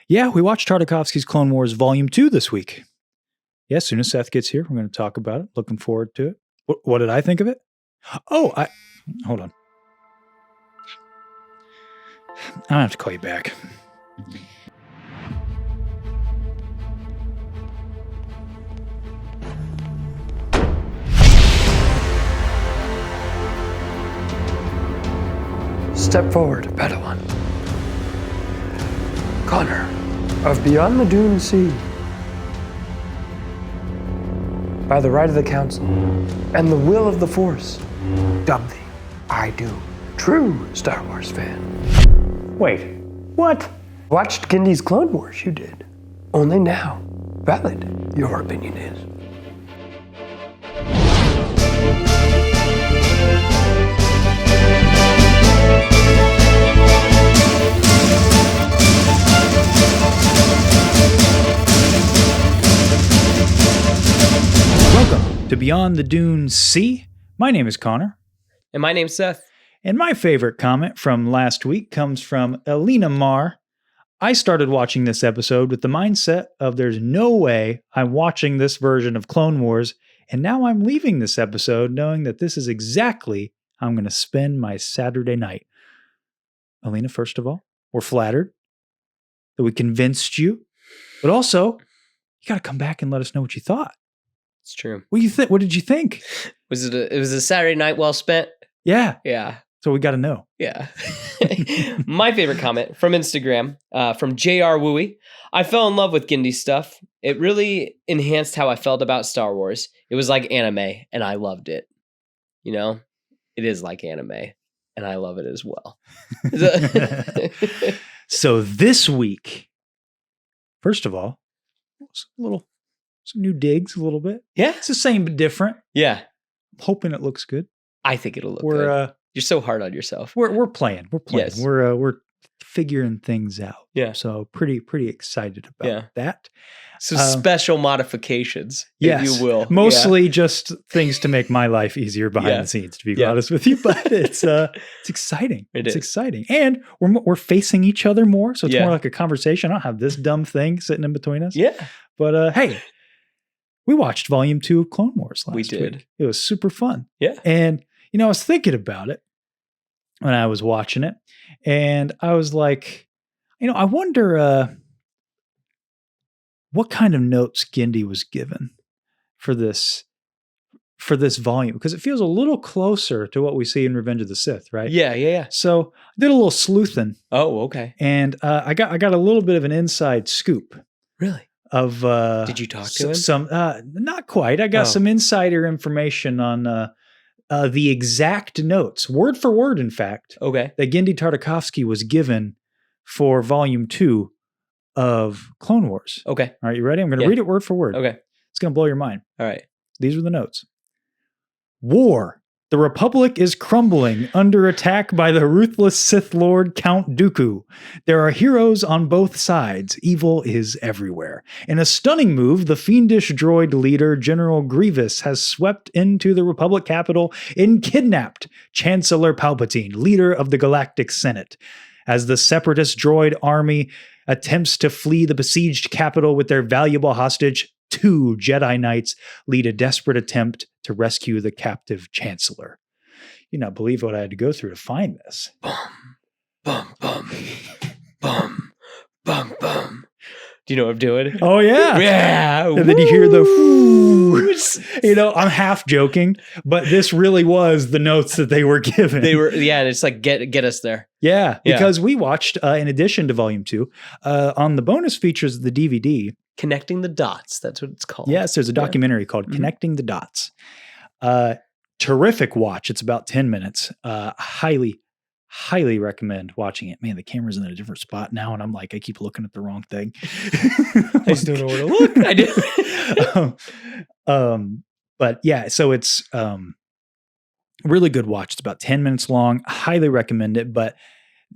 Yeah, we watched Tartakovsky's Clone Wars Volume 2 this week. Yeah, as soon as Seth gets here, we're going to talk about it. Looking forward to it. What did I think of it? Hold on. I'll have to call you back. Step forward, Padawan. Konnor of Beyond the Dune Sea. By the right of the Council and the will of the Force, dub thee, I do, true Star Wars fan. Wait, what? Watched Gendy's Clone Wars, you did. Only now, valid, your opinion is. Welcome to Beyond the Dune Sea. My name is Konnor. And my name's Seth. And my favorite comment from last week comes from Elena Marr. I started watching this episode with the mindset of there's no way I'm watching this version of Clone Wars, and now I'm leaving this episode knowing that this is exactly how I'm going to spend my Saturday night. Elena, first of all, we're flattered that we convinced you, but also, you got to come back and let us know what you thought. It's true. What did you think? It was a Saturday night well spent? Yeah. Yeah. So we got to know. Yeah. My favorite comment from Instagram, from JR Wooey. I fell in love with Gendy's stuff. It really enhanced how I felt about Star Wars. It was like anime, and I loved it. You know, it is like anime, and I love it as well. So this week, first of all, some new digs a little bit. Yeah. It's the same but different. Yeah. Hoping it looks good. I think it'll look good. You're so hard on yourself. We're playing. Yes. We're figuring things out. Yeah. So pretty excited about that. So special modifications, if you will. Mostly just things to make my life easier behind the scenes, to be honest with you. But it's exciting. It's exciting. And we're facing each other more. So it's more like a conversation. I don't have this dumb thing sitting in between us. Yeah. But hey, we watched Volume 2 of Clone Wars last week. We did. It was super fun. Yeah. And, I was thinking about it when I was watching it. And I was like, I wonder what kind of notes Gendy was given for this volume. Because it feels a little closer to what we see in Revenge of the Sith, right? Yeah. So I did a little sleuthing. Oh, okay. And I got a little bit of an inside scoop. Really? Of did you talk to him? Some not quite. I got some insider information on the exact notes, word for word, in fact. Okay. That Gendy Tartakovsky was given for Volume 2 of Clone Wars. Okay. All right, you ready? I'm going to read it word for word. Okay. It's going to blow your mind. All right. These are the notes. War. The Republic is crumbling under attack by the ruthless Sith Lord Count Dooku. There are heroes on both sides. Evil is everywhere. In a stunning move, the fiendish droid leader General Grievous has swept into the Republic capital and kidnapped Chancellor Palpatine, leader of the Galactic Senate. As the separatist droid army attempts to flee the besieged capital with their valuable hostage, 2 Jedi Knights lead a desperate attempt to rescue the captive Chancellor. You not believe what I had to go through to find this. Bum, bum, bum, bum, bum. Do you know what I'm doing? Oh, yeah. Yeah. And then you hear the I'm half joking, but this really was the notes that they were given. And it's like, get us there. Yeah, because we watched, in addition to Volume 2, on the bonus features of the DVD, Connecting the Dots. That's what it's called. Yes, there's a documentary called Connecting the Dots. Terrific watch. It's about 10 minutes. Highly recommend watching it. Man, the camera's in a different spot now, and I'm like, I keep looking at the wrong thing. I just don't know where to look. I do. But yeah, so it's really good watch. It's about 10 minutes long. Highly recommend it. But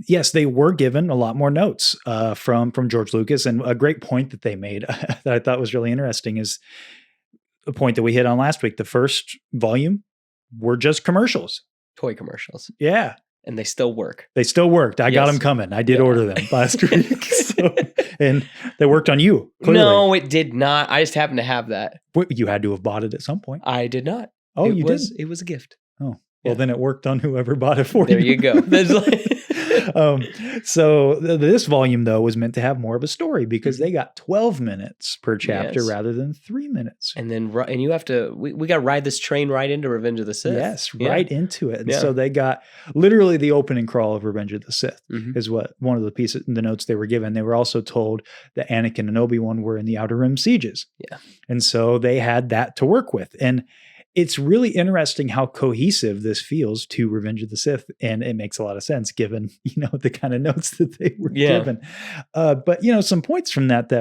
yes, they were given a lot more notes from George Lucas. And a great point that they made that I thought was really interesting is a point that we hit on last week. The first volume were just commercials. Toy commercials. Yeah. And they still work. They still worked. I got Yes. them coming. I did order them last week. And they worked on you, clearly. No, it did not. I just happened to have that. You had to have bought it at some point. I did not. Oh, you did? It was a gift. Oh, Yeah. well, then it worked on whoever bought it for There you. you go. That's like- So this volume, though, was meant to have more of a story because they got 12 minutes per chapter Yes. rather than 3 minutes. and then you have to. We got to ride this train right into Revenge of the Sith. Yes, Yeah. right into it. And Yeah. so they got literally the opening crawl of Revenge of the Sith Mhm. is what one of the pieces, the notes they were given. They were also told that Anakin and Obi-Wan were in the Outer Rim sieges. Yeah. And so they had that to work with. And it's really interesting how cohesive this feels to Revenge of the Sith. And it makes a lot of sense given, the kind of notes that they were Yeah. given. But, some points from that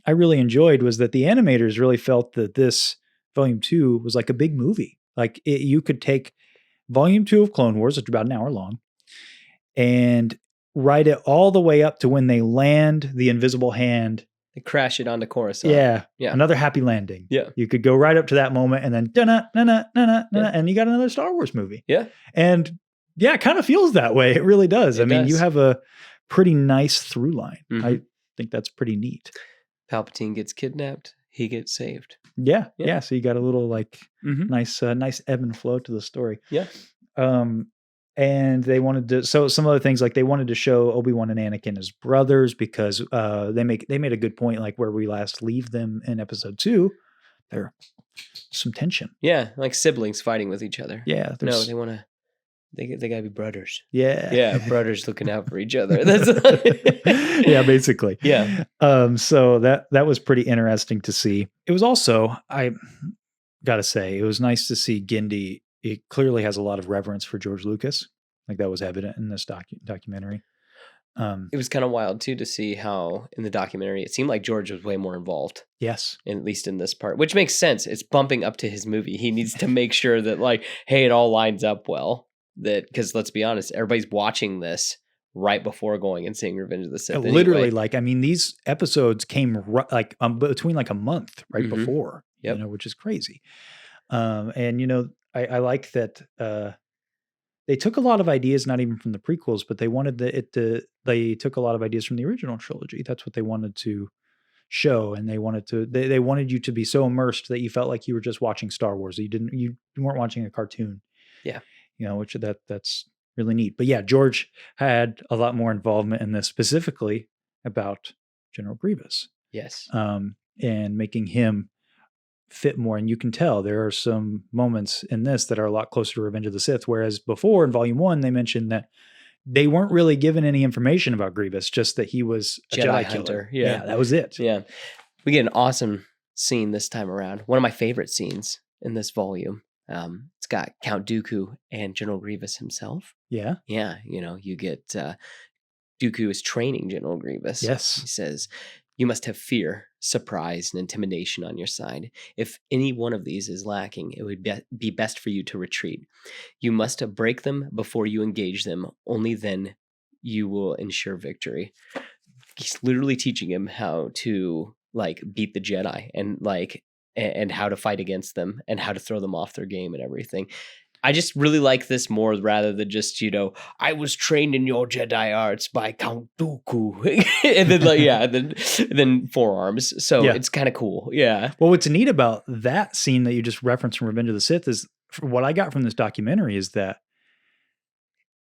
I really enjoyed was that the animators really felt that this volume 2 was like a big movie. Like you could take volume 2 of Clone Wars, which is about an hour long, and write it all the way up to when they land the invisible hand. They crash it onto Coruscant. Yeah. Yeah. Another happy landing. Yeah. You could go right up to that moment and then na na na na Yeah. and you got another Star Wars movie. Yeah. And yeah, it kind of feels that way. It really does. It does. You have a pretty nice through line. Mhm. I think that's pretty neat. Palpatine gets kidnapped. He gets saved. Yeah. Yeah. Yeah. So you got a little Mhm. nice ebb and flow to the story. Yeah. And they wanted to, so some other things like they wanted to show Obi-Wan and Anakin as brothers because they made a good point, like where we last leave them in episode 2, there's some tension. Yeah, like siblings fighting with each other. Yeah. No, there's- they want to. They gotta be brothers. yeah. Yeah, brothers looking out for each other. That's Yeah, basically. Yeah. So that was pretty interesting to see. It was also, I gotta say, it was nice to see Genndy. It clearly has a lot of reverence for George Lucas. Like that was evident in this documentary. It was kind of wild too to see how in the documentary it seemed like George was way more involved, Yes. at least in this part, which makes sense. It's bumping up to his movie. He needs to make sure that like, hey, it all lines up well. That because let's be honest, everybody's watching this right before going and seeing Revenge of the Sith. Literally, anyway. these episodes came between like a month right Mhm. before, Yep. which is crazy. And I like that they took a lot of ideas, not even from the prequels, but they wanted they took a lot of ideas from the original trilogy. That's what they wanted to show, and they wanted you to be so immersed that you felt like you were just watching Star Wars. You weren't watching a cartoon. Yeah. Which that's really neat. But yeah, George had a lot more involvement in this, specifically about General Grievous, Yes. and making him fit more. And you can tell there are some moments in this that are a lot closer to Revenge of the Sith, whereas before in Volume 1, they mentioned that they weren't really given any information about Grievous, just that he was a Jedi hunter. killer. Yeah. That was it. Yeah. We get an awesome scene this time around. One of my favorite scenes in this volume. It's got Count Dooku and General Grievous himself. Yeah. Yeah, you get Dooku is training General Grievous. Yes. He says, "You must have fear, surprise, and intimidation on your side. If any one of these is lacking, it would be best for you to retreat. You must break them before you engage them. Only then you will ensure victory." He's literally teaching him how to beat the Jedi and how to fight against them and how to throw them off their game and everything. I just really like this more rather than just, I was trained in your Jedi arts by Count Dooku. And then then forearms. So Yeah. it's kind of cool. Yeah. Well, what's neat about that scene that you just referenced from Revenge of the Sith is what I got from this documentary is that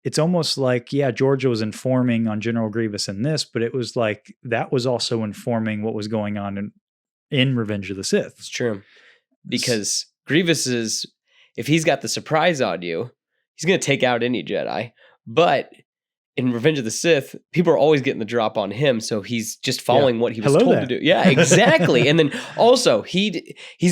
it's almost like, Georgia was informing on General Grievous in this, but it was like that was also informing what was going on in Revenge of the Sith. It's true. Because Grievous if he's got the surprise on you, he's going to take out any Jedi. But in Revenge of the Sith, people are always getting the drop on him, so he's just following what he was Hello told there. to do. Yeah, exactly. And then also, he's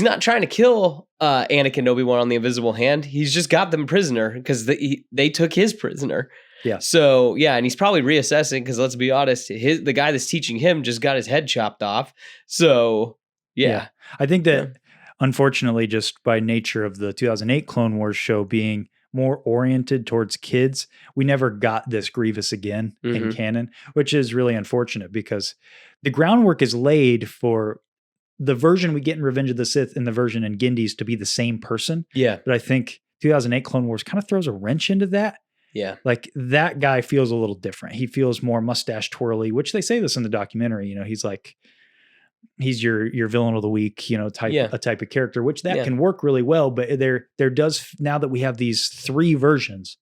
not trying to kill Anakin and Obi-Wan on the invisible hand. He's just got them prisoner because they took his prisoner. Yeah. So, and he's probably reassessing because let's be honest, the guy that's teaching him just got his head chopped off. So, yeah. I think that unfortunately, just by nature of the 2008 Clone Wars show being more oriented towards kids, we never got this Grievous again in canon, which is really unfortunate because the groundwork is laid for the version we get in Revenge of the Sith and the version in Genndy's to be the same person. Yeah. But I think 2008 Clone Wars kind of throws a wrench into that Yeah. Like that guy feels a little different. He feels more mustache twirly, which they say this in the documentary. You know, he's your villain of the week, you know, a type of character, which that can work really well. But there does, now that we have these 3 versions,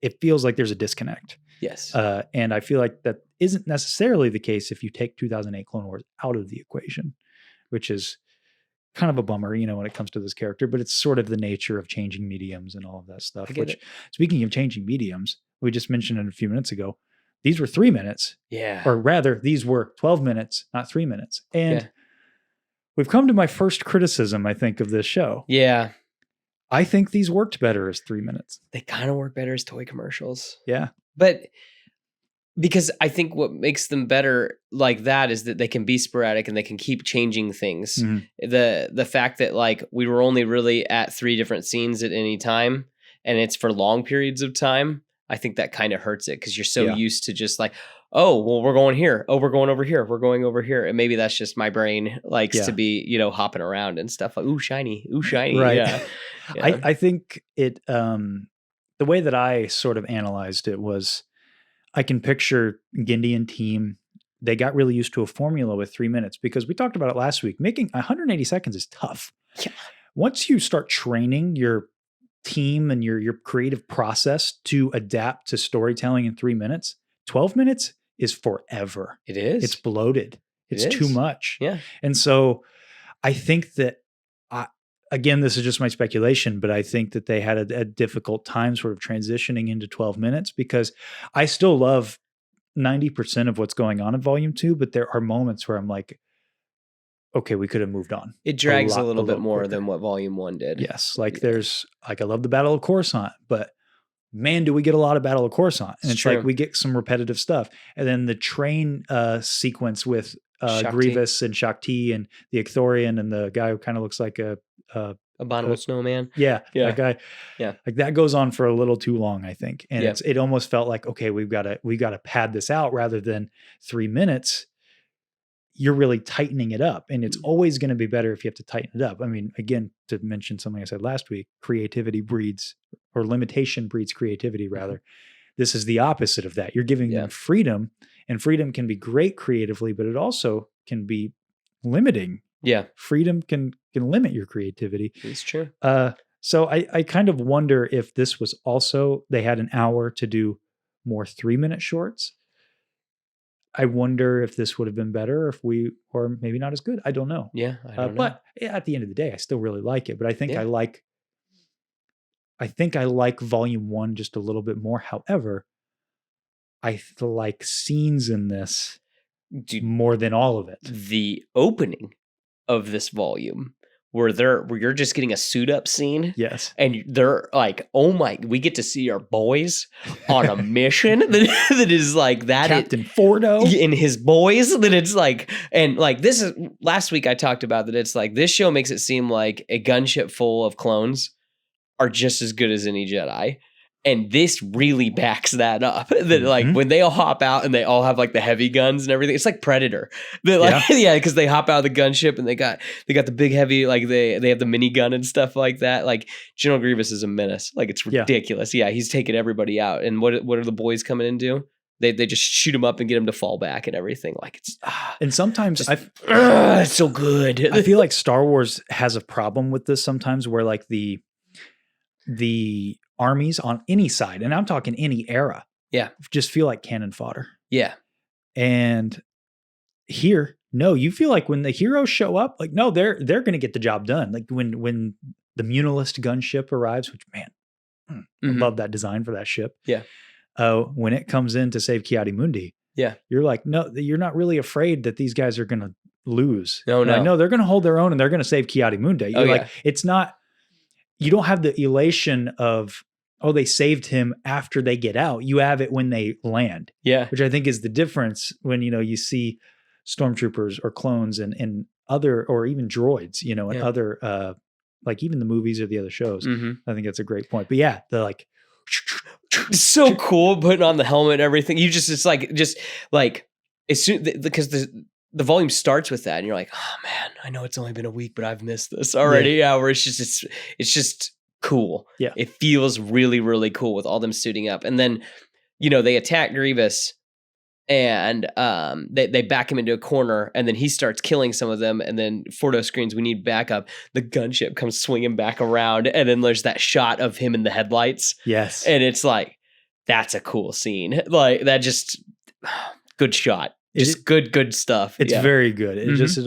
it feels like there's a disconnect. Yes. And I feel like that isn't necessarily the case if you take 2008 Clone Wars out of the equation, which is kind of a bummer, you know, when it comes to this character, but it's sort of the nature of changing mediums and all of that stuff. Which, speaking of changing mediums, we just mentioned it a few minutes ago. These were 3 minutes. Yeah. Or rather, these were 12 minutes, not 3 minutes. And we've come to my first criticism, I think, of this show. Yeah. I think these worked better as 3 minutes. They kind of work better as toy commercials. Yeah. But because I think what makes them better like that is that they can be sporadic and they can keep changing things. Mm-hmm. The fact that like we were only really at 3 different scenes at any time and it's for long periods of time, I think that kind of hurts it because you're so used to just like, oh, well, we're going here. Oh, we're going over here. We're going over here. And maybe that's just my brain likes to be, you know, hopping around and stuff like, ooh, shiny. Ooh, shiny. Right. Yeah. I think it, the way that I sort of analyzed it was, I can picture Gendy and team. They got really used to a formula with 3 minutes because we talked about it last week. Making 180 seconds is tough. Yeah. Once you start training your team and your creative process to adapt to storytelling in 3 minutes, 12 minutes is forever. It is. It's bloated. It's too much. Yeah. And so I think that, again, this is just my speculation, but I think that they had a difficult time sort of transitioning into 12 minutes because I still love 90% of what's going on in volume 2, but there are moments where I'm like, okay, we could have moved on. It drags a little bit more quicker than what volume 1 did. Yes. Like there's like, I love the Battle of Coruscant, but man, do we get a lot of Battle of Coruscant. And it's like, we get some repetitive stuff. And then the train sequence with Grievous and Shakti and the Icthorian and the guy who kind of looks like a abominable snowman. Yeah. That guy. Yeah. Like that goes on for a little too long, I think. And it almost felt like, okay, we got to pad this out rather than 3 minutes. You're really tightening it up. And it's always going to be better if you have to tighten it up. I mean, again, to mention something I said last week, limitation breeds creativity rather. This is the opposite of that. You're giving them freedom, and freedom can be great creatively, but it also can be limiting. Yeah. Freedom can limit your creativity. It's true. So I kind of wonder if this was also, they had an hour to do more 3 minute shorts. I wonder if this would have been better or maybe not as good. I don't know. Yeah. I don't know. But at the end of the day, I still really like it. But I think I like volume 1 just a little bit more. However, I like scenes in this more than all of it. The opening of this volume where you're just getting a suit up scene. Yes. And they're like, oh my, we get to see our boys on a mission that is like that. Captain Fordo and his boys. That it's like, and like this is, last week I talked about that it's like, this show makes it seem like a gunship full of clones are just as good as any Jedi. And this really backs that up. That like when they all hop out and they all have like the heavy guns and everything, it's like Predator. They're like, because they hop out of the gunship and they got the big heavy, like they have the minigun and stuff like that. Like General Grievous is a menace. Like it's ridiculous. Yeah, he's taking everybody out. And what are the boys coming in and do? They just shoot him up and get him to fall back and everything. Like it's and sometimes it's so good. I feel like Star Wars has a problem with this sometimes, where like the armies on any side, and I'm talking any era, just feel like cannon fodder. Yeah. And here, no, you feel like when the heroes show up, like, no, they're going to get the job done. Like when the Munilist gunship arrives, which, man, I love that design for that ship. Yeah. When it comes in to save Ki-Adi-Mundi, you're like, no, you're not really afraid that these guys are going to lose. No. Like, no, they're going to hold their own and they're going to save Ki-Adi-Mundi. You're like, it's not, you don't have the elation of, oh, they saved him after they get out. You have it when they land. Yeah. Which I think is the difference when, you see stormtroopers or clones and other, or even droids, and other, like even the movies or the other shows. I think that's a great point. But yeah, they're like, so cool putting on the helmet and everything. It's like as soon, because the volume starts with that and you're like, oh man, I know it's only been a week, but I've missed this already. Yeah. Where it's just cool. Yeah. It feels really, really cool with all them suiting up. And then, they attack Grievous and they back him into a corner, and then he starts killing some of them, and then Fordo screams, "We need backup." The gunship comes swinging back around, and then there's that shot of him in the headlights. Yes. And it's like, that's a cool scene. Like, that just, good shot. Just good stuff. It's very good. It Mhm. just,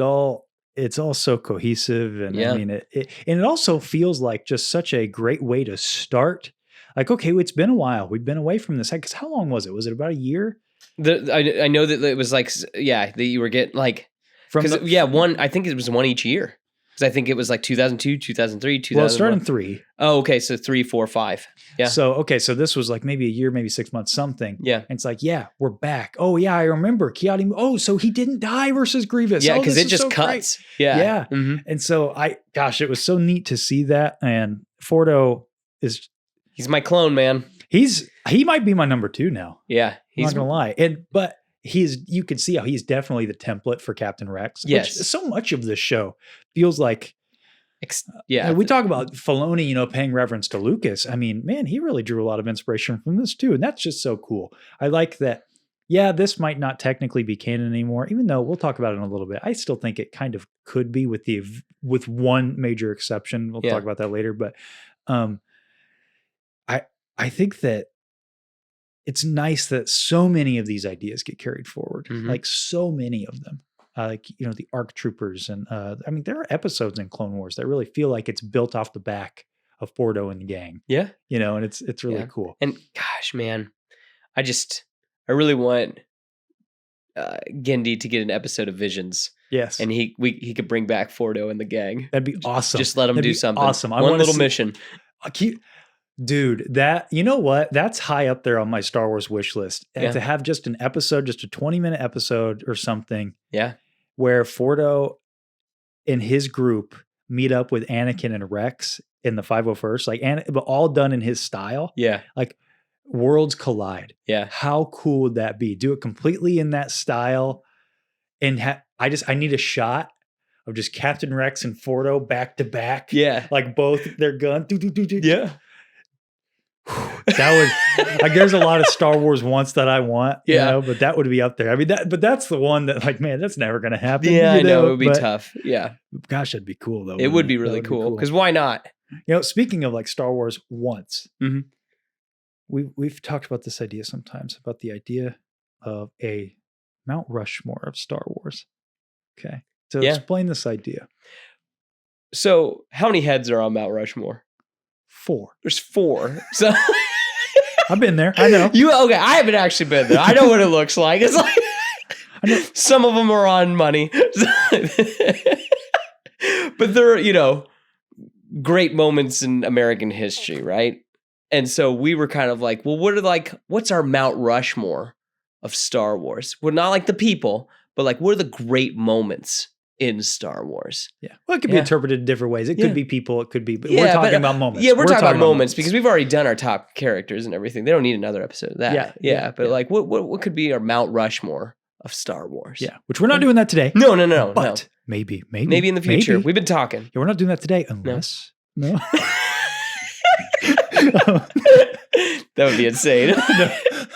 it's all so cohesive. And Yeah. I mean, and it also feels like just such a great way to start. Like, okay, it's been a while. We've been away from this. Because how long was it? Was it about a year? I know that it was like, that you were getting like, I think it was one each year. Because I think it was like 2002, 2003, 2004. Well, it started in 3. Oh, okay. So 3, 4, 5. Yeah. So this was like maybe a year, maybe 6 months, something. Yeah. And it's like, yeah, we're back. Oh, yeah, I remember. Kiadi. Oh, so he didn't die versus Grievous. Yeah, Oh, because this it is just so cuts. great. Yeah. Yeah. Mhm. And so it was so neat to see that. And Fordo is, He's my clone, man. he might be my number 2 now. Yeah. I'm not gonna lie. But you can see how he's definitely the template for Captain Rex. Yes. Which so much of this show feels like, yeah. we talk about Filoni, paying reverence to Lucas. I mean, man, he really drew a lot of inspiration from this too. And that's just so cool. I like that. Yeah, this might not technically be canon anymore, even though we'll talk about it in a little bit. I still think it kind of could be with one major exception. We'll talk about that later. But I think that it's nice that so many of these ideas get carried forward, Mhm. like so many of them. The ARC troopers. And there are episodes in Clone Wars that really feel like it's built off the back of Fordo and the gang. Yeah. And it's really Yeah. cool. And gosh, man, I really want Gendy to get an episode of Visions. Yes. And he could bring back Fordo and the gang. That'd be awesome. Just let him That'd do be something. awesome. I One wanna little see- mission. Dude, you know what? That's high up there on my Star Wars wish list. Yeah. To have just an episode, just a 20-minute episode or something, Yeah. where Fordo and his group meet up with Anakin and Rex in the 501st, but all done in his style. Yeah. Like, worlds collide. Yeah. How cool would that be? Do it completely in that style. And I need a shot of just Captain Rex and Fordo back to back. Yeah. Like both their gun. Yeah. That would, there's a lot of Star Wars wants that I want, Yeah. but that would be up there. I mean, but that's the one that, man, that's never going to happen. Yeah, I know. It would be tough. Yeah. Gosh, that'd be cool though. It would be That really would cool. Because why not? Speaking of Star Wars wants, Mhm. we've talked about this idea sometimes, about the idea of a Mount Rushmore of Star Wars. Okay. So explain this idea. So how many heads are on Mount Rushmore? 4. There's 4. So I've been there. I know. Okay, I haven't actually been there. I know what it looks like. It's like I know. some of them are on money. But they're, great moments in American history, right? And so we were kind of like, well, what's our Mount Rushmore of Star Wars? Well, not like the people, but what are the great moments in Star Wars? Yeah. Well, it could be interpreted in different ways. It could be people, it could be, but we're talking about moments. Yeah, we're talking about moments because we've already done our top characters and everything. They don't need another episode of that. Yeah. But what could be our Mount Rushmore of Star Wars? Yeah. Which we're not doing that today. No. But maybe in the future. Maybe. We've been talking. Yeah, we're not doing that today unless no. That would be insane.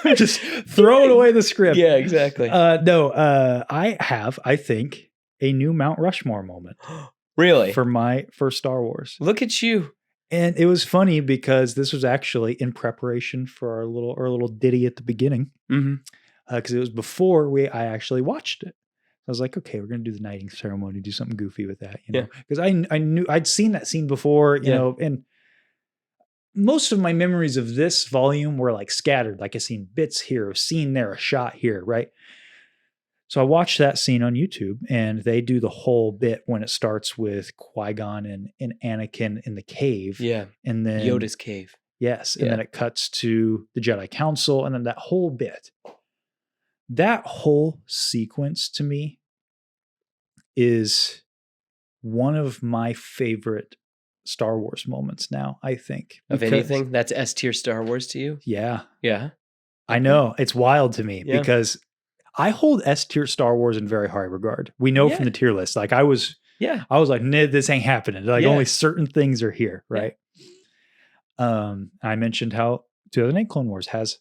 No, just throwing away the script. Yeah, exactly. I have, I think, a new Mount Rushmore moment. Really? For Star Wars. Look at you. And it was funny because this was actually in preparation for our little ditty at the beginning. Mm-hmm. Because it was before I actually watched it. I was like, okay, we're going to do the knighting ceremony, do something goofy with that, because I knew I'd seen that scene before, you know, and most of my memories of this volume were scattered. I've seen bits here, a scene there, a shot here, right? So I watched that scene on YouTube, and they do the whole bit when it starts with Qui-Gon and Anakin in the cave. Yeah. And then Yoda's cave. Yes. And then it cuts to the Jedi Council, and then that whole bit. That whole sequence to me is one of my favorite Star Wars moments now, I think. Of anything? That's S tier Star Wars to you? Yeah. Yeah. I know. It's wild to me Yeah. because I hold S tier Star Wars in very high regard. We know from the tier list. I was like, nah, this ain't happening. Only certain things are here, right? I mentioned how 2008 Clone Wars has,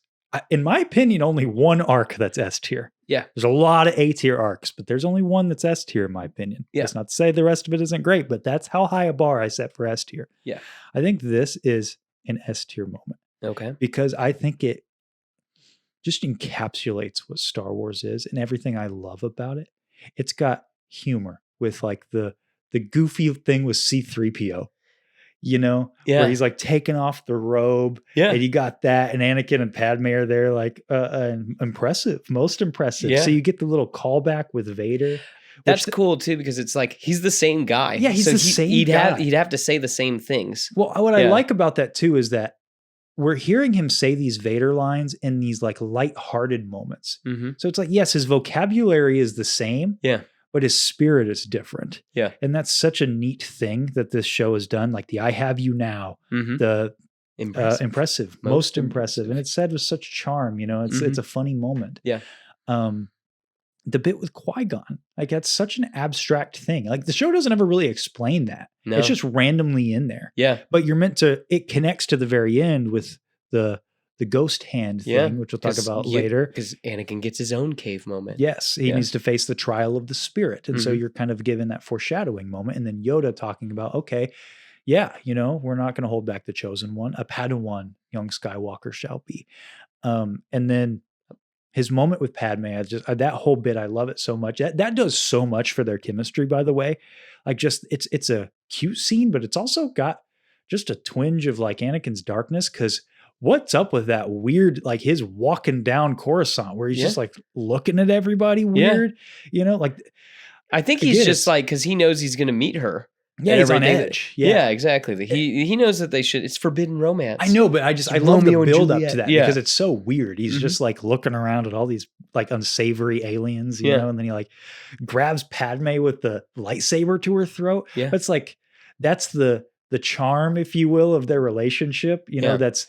in my opinion, only one arc that's S tier. Yeah. There's a lot of A tier arcs, but there's only one that's S tier, in my opinion. Yeah. That's not to say the rest of it isn't great, but that's how high a bar I set for S tier. Yeah. I think this is an S tier moment Okay. because I think it just encapsulates what Star Wars is and everything I love about it. It's got humor with like the goofy thing with C-3PO. Yeah. Where he's like taking off the robe, Yeah. and you got that, and Anakin and Padme are there, like impressive, most impressive. Yeah. So you get the little callback with Vader. That's cool too, because it's like he's the same guy. Yeah, he's the same guy. He'd have to say the same things. Well, what I like about that too is that we're hearing him say these Vader lines in these like lighthearted moments. Mm-hmm. So it's like, yes, his vocabulary is the same. Yeah. But his spirit is different. Yeah. And that's such a neat thing that this show has done. Like the I have you now, the impressive, most impressive. And it's said with such charm, it's a funny moment. Yeah. The bit with Qui-Gon, like that's such an abstract thing. Like the show doesn't ever really explain that. No. It's just randomly in there. Yeah. But you're meant to, it connects to the very end with the ghost hand thing, which we'll talk about later. Because Anakin gets his own cave moment. Yes, he needs to face the trial of the spirit. And so you're kind of given that foreshadowing moment. And then Yoda talking about, okay, we're not going to hold back the chosen one. A Padawan, young Skywalker shall be. And then his moment with Padme, that whole bit, I love it so much. That does so much for their chemistry, by the way. Like just, it's a cute scene, but it's also got just a twinge of like Anakin's darkness, because what's up with that weird, like his walking down Coruscant where he's just like looking at everybody weird, like I think he's just like, because he knows he's going to meet her. Yeah, he's on edge. Yeah, exactly. He knows that it's forbidden romance. I know, but I love the build up to that because it's so weird. He's just like looking around at all these like unsavory aliens, you know, and then he like grabs Padme with the lightsaber to her throat. Yeah. It's like, that's the charm, if you will, of their relationship. That's,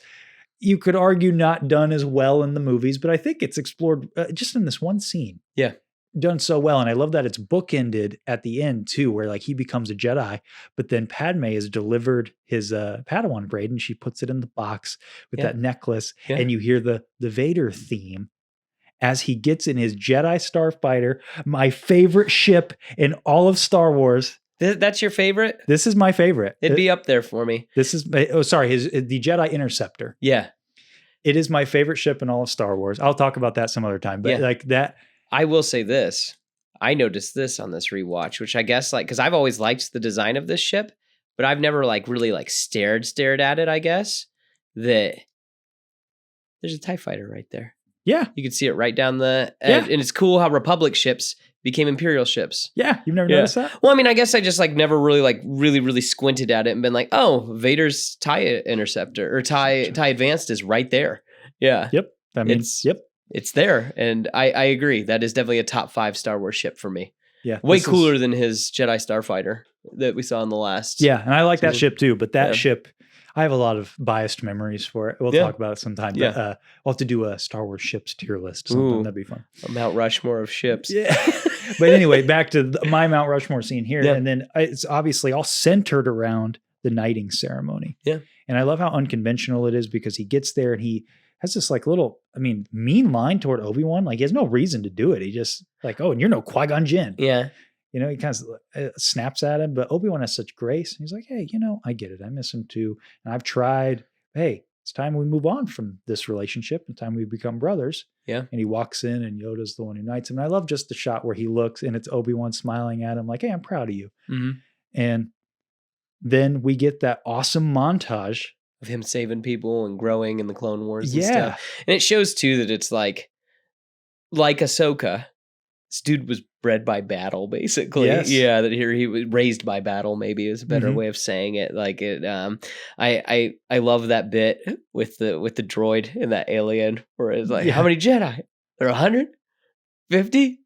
you could argue, not done as well in the movies, but I think it's explored just in this one scene. Yeah. Done so well. And I love that it's bookended at the end too, where like he becomes a Jedi, but then Padme has delivered his Padawan braid and she puts it in the box with that necklace. Yeah. And you hear the Vader theme as he gets in his Jedi Starfighter, my favorite ship in all of Star Wars. That's your favorite? This is my favorite. It'd be up there for me. This is, the Jedi Interceptor. Yeah. It is my favorite ship in all of Star Wars. I'll talk about that some other time, but like that. I will say this. I noticed this on this rewatch, which I guess like, cause I've always liked the design of this ship, but I've never like really like stared at it, I guess. That there's a TIE fighter right there. Yeah. You can see it right down the edge. And it's cool how Republic ships became Imperial ships. Yeah. You've never noticed that? Well, I mean, I guess I just like never really squinted at it and been like, oh, Vader's TIE Interceptor or TIE Advanced is right there. Yeah. Yep. I mean, it's there. And I agree. That is definitely a top 5 Star Wars ship for me. Yeah. Way cooler than his Jedi Starfighter that we saw in the last. Yeah. And I like that ship too, but that ship, I have a lot of biased memories for it. We'll talk about it sometime. But we'll have to do a Star Wars ships tier list. Sometime. That'd be fun. A Mount Rushmore of ships. Yeah. But anyway, back to my Mount Rushmore scene here. Yeah. And then it's obviously all centered around the knighting ceremony. Yeah. And I love how unconventional it is because he gets there and he has this like little, mean line toward Obi-Wan. Like he has no reason to do it. He just like, oh, and you're no Qui-Gon Jinn. Yeah. He kind of snaps at him, but Obi-Wan has such grace. He's like, hey, I get it. I miss him too. And I've tried. Hey, it's time we move on from this relationship. It's time we become brothers. Yeah. And he walks in and Yoda's the one who knights him. And I love just the shot where he looks and it's Obi-Wan smiling at him like, hey, I'm proud of you. Mm-hmm. And then we get that awesome montage of him saving people and growing in the Clone Wars and stuff. And it shows too that it's like Ahsoka, this dude was bred by battle, basically. Yes. Yeah, that here he was raised by battle, maybe is a better way of saying it. Like it I love that bit with the droid and that alien where it's like, how many Jedi? There are 150?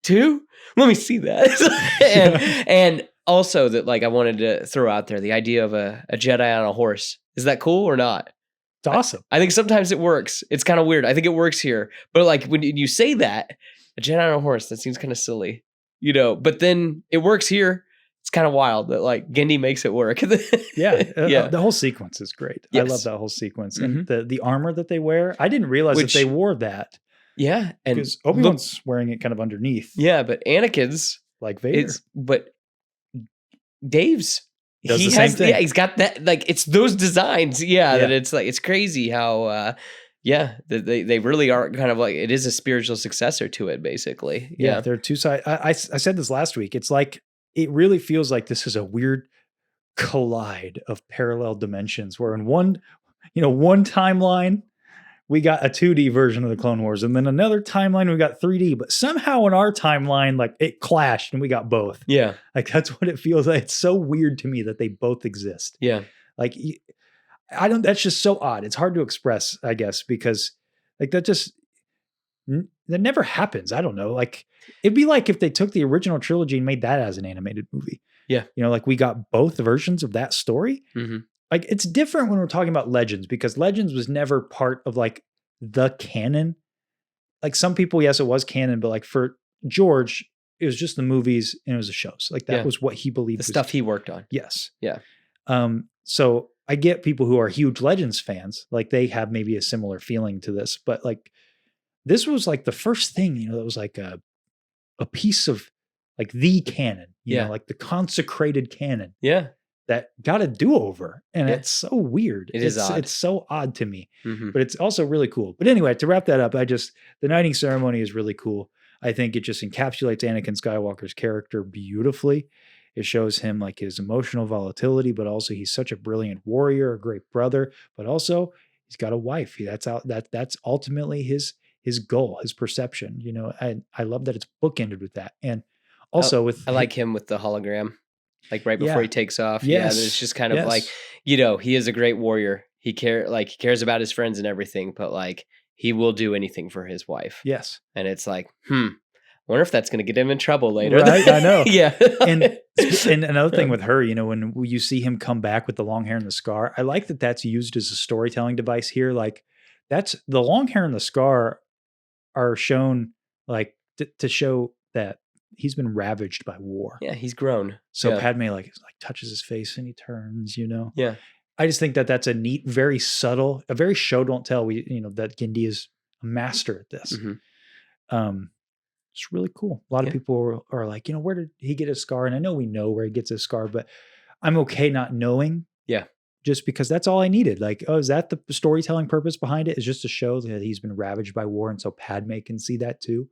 2? Let me see that. and also that like I wanted to throw out there the idea of a Jedi on a horse. Is that cool or not? It's awesome. I think sometimes it works. It's kind of weird. I think it works here. But like when you say that, a Jedi on a horse, that seems kind of silly, but then it works here. it's kind of wild that like Gendy makes it work. The whole sequence is great. Yes. I love that whole sequence. And the armor that they wear, I didn't realize that they wore that. Yeah. And because Obi-Wan's wearing it kind of underneath. Yeah, but Anakin's like Vader. But Dave's does the same thing. Yeah, he's got that, like, it's those designs. Yeah, that it's like, it's crazy how, they really are kind of like, it is a spiritual successor to it, basically. Yeah, they're two sides. I said this last week. It's like, it really feels like this is a weird collide of parallel dimensions where in one timeline, we got a 2D version of the Clone Wars, and then another timeline we got 3D. But somehow in our timeline, like it clashed, and we got both. Yeah, like that's what it feels like. It's so weird to me that they both exist. Yeah, like I don't. That's just so odd. It's hard to express, I guess, because like that never happens. I don't know. Like it'd be like if they took the original trilogy and made that as an animated movie. Yeah, like we got both versions of that story. Mm-hmm. Like it's different when we're talking about Legends because Legends was never part of like the canon. Like some people, yes, it was canon, but like for George, it was just the movies and it was the shows. Like that was what he believed. The stuff he worked on. Yes. Yeah. So I get people who are huge Legends fans, like they have maybe a similar feeling to this, but like this was like the first thing, that was like a piece of like the canon, you know, like the consecrated canon. Yeah. That got a do-over. And it's so weird. It's odd. It's so odd to me, but it's also really cool. But anyway, to wrap that up, the knighting ceremony is really cool. I think it just encapsulates Anakin Skywalker's character beautifully. It shows him like his emotional volatility, but also he's such a brilliant warrior, a great brother, but also he's got a wife. That's ultimately his goal, his perception, I love that it's bookended with that. And also I like him with the hologram. Like right before he takes off. Yes. Yeah, it's just kind of like, he is a great warrior. He cares about his friends and everything, but like he will do anything for his wife. Yes. And it's like, I wonder if that's going to get him in trouble later. Right, I know. Yeah. and another thing with her, when you see him come back with the long hair and the scar, I like that that's used as a storytelling device here. Like that's the long hair and the scar are shown like to show that he's been ravaged by war. Yeah, he's grown. So Padme like touches his face and he turns, Yeah. I just think that that's a neat, very subtle, a very show don't tell. That Gendy is a master at this. It's really cool. A lot of people are like, where did he get his scar? And I know we know where he gets his scar, but I'm okay not knowing. Yeah. Just because that's all I needed. Like, oh, is that the storytelling purpose behind it? Is just to show that he's been ravaged by war. And so Padme can see that too.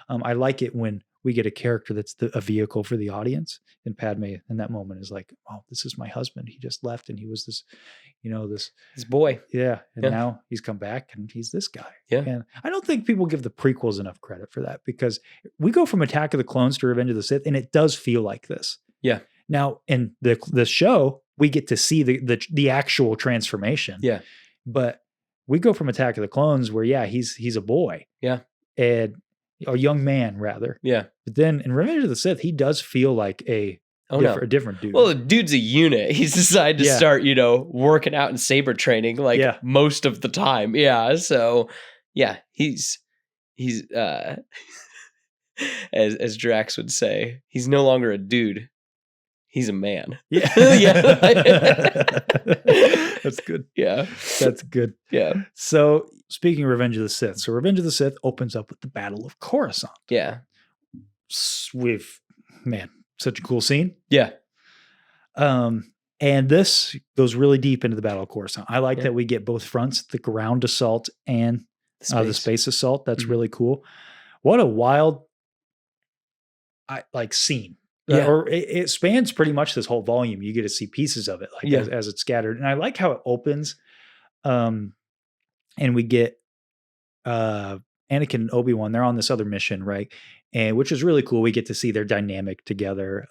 I like it when we get a character that's a vehicle for the audience. And Padme in that moment is like, oh, this is my husband. He just left and he was this, his boy. Yeah. And now he's come back and he's this guy. Yeah. And I don't think people give the prequels enough credit for that because we go from Attack of the Clones to Revenge of the Sith and it does feel like this. Yeah. Now in the show, we get to see the actual transformation. Yeah. But we go from Attack of the Clones where, he's a boy. Yeah. And a young man rather. Yeah. But then in Revenge of the Sith, he does feel like a different dude. Well, the dude's a unit. He's decided to start, working out and saber training most of the time. Yeah. So he's as Drax would say, he's no longer a dude. He's a man. Yeah. That's good. Yeah. That's good. Yeah. So speaking of Revenge of the Sith, so Revenge of the Sith opens up with the Battle of Coruscant. Yeah. Such a cool scene. Yeah. And this goes really deep into the Battle of Coruscant. I like that we get both fronts, the ground assault and the space assault. That's really cool. What a wild scene. Yeah. Or it spans pretty much this whole volume. You get to see pieces of it as it's scattered. And I like how it opens. And we get Anakin and Obi-Wan, they're on this other mission, right? And which is really cool. We get to see their dynamic together.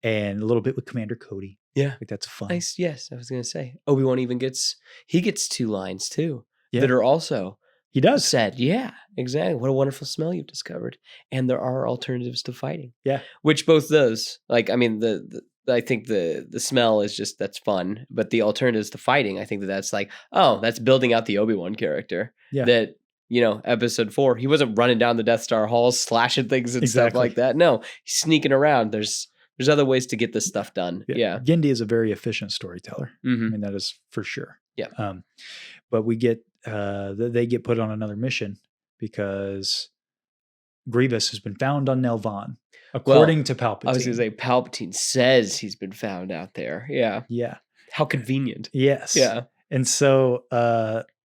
And a little bit with Commander Cody. Yeah. Like that's fun. Nice. Yes. I was going to say Obi-Wan even gets 2 lines too that are also he does said. Yeah, exactly. What a wonderful smell you've discovered. And there are alternatives to fighting. Yeah. Which both those, I think the smell is just, that's fun, but the alternatives to fighting, I think that's like, oh, that's building out the Obi-Wan character. Yeah. That, episode 4, he wasn't running down the Death Star halls, slashing things and stuff like that. No, he's sneaking around. There's There's other ways to get this stuff done. Yeah. Gendy is a very efficient storyteller. I mean, that is for sure. Yeah. But we get they get put on another mission because Grievous has been found on Nelvaan, according to Palpatine. I was going to say Palpatine says he's been found out there. Yeah. Yeah. How convenient. Yes. Yeah. And so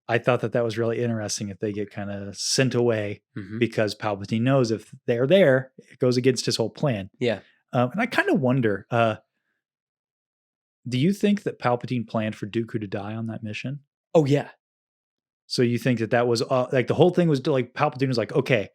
I thought that was really interesting if they get kind of sent away because Palpatine knows if they're there, it goes against his whole plan. Yeah. And I kind of wonder, do you think that Palpatine planned for Dooku to die on that mission? Oh, yeah. So you think that was like the whole thing was like Palpatine was like, okay,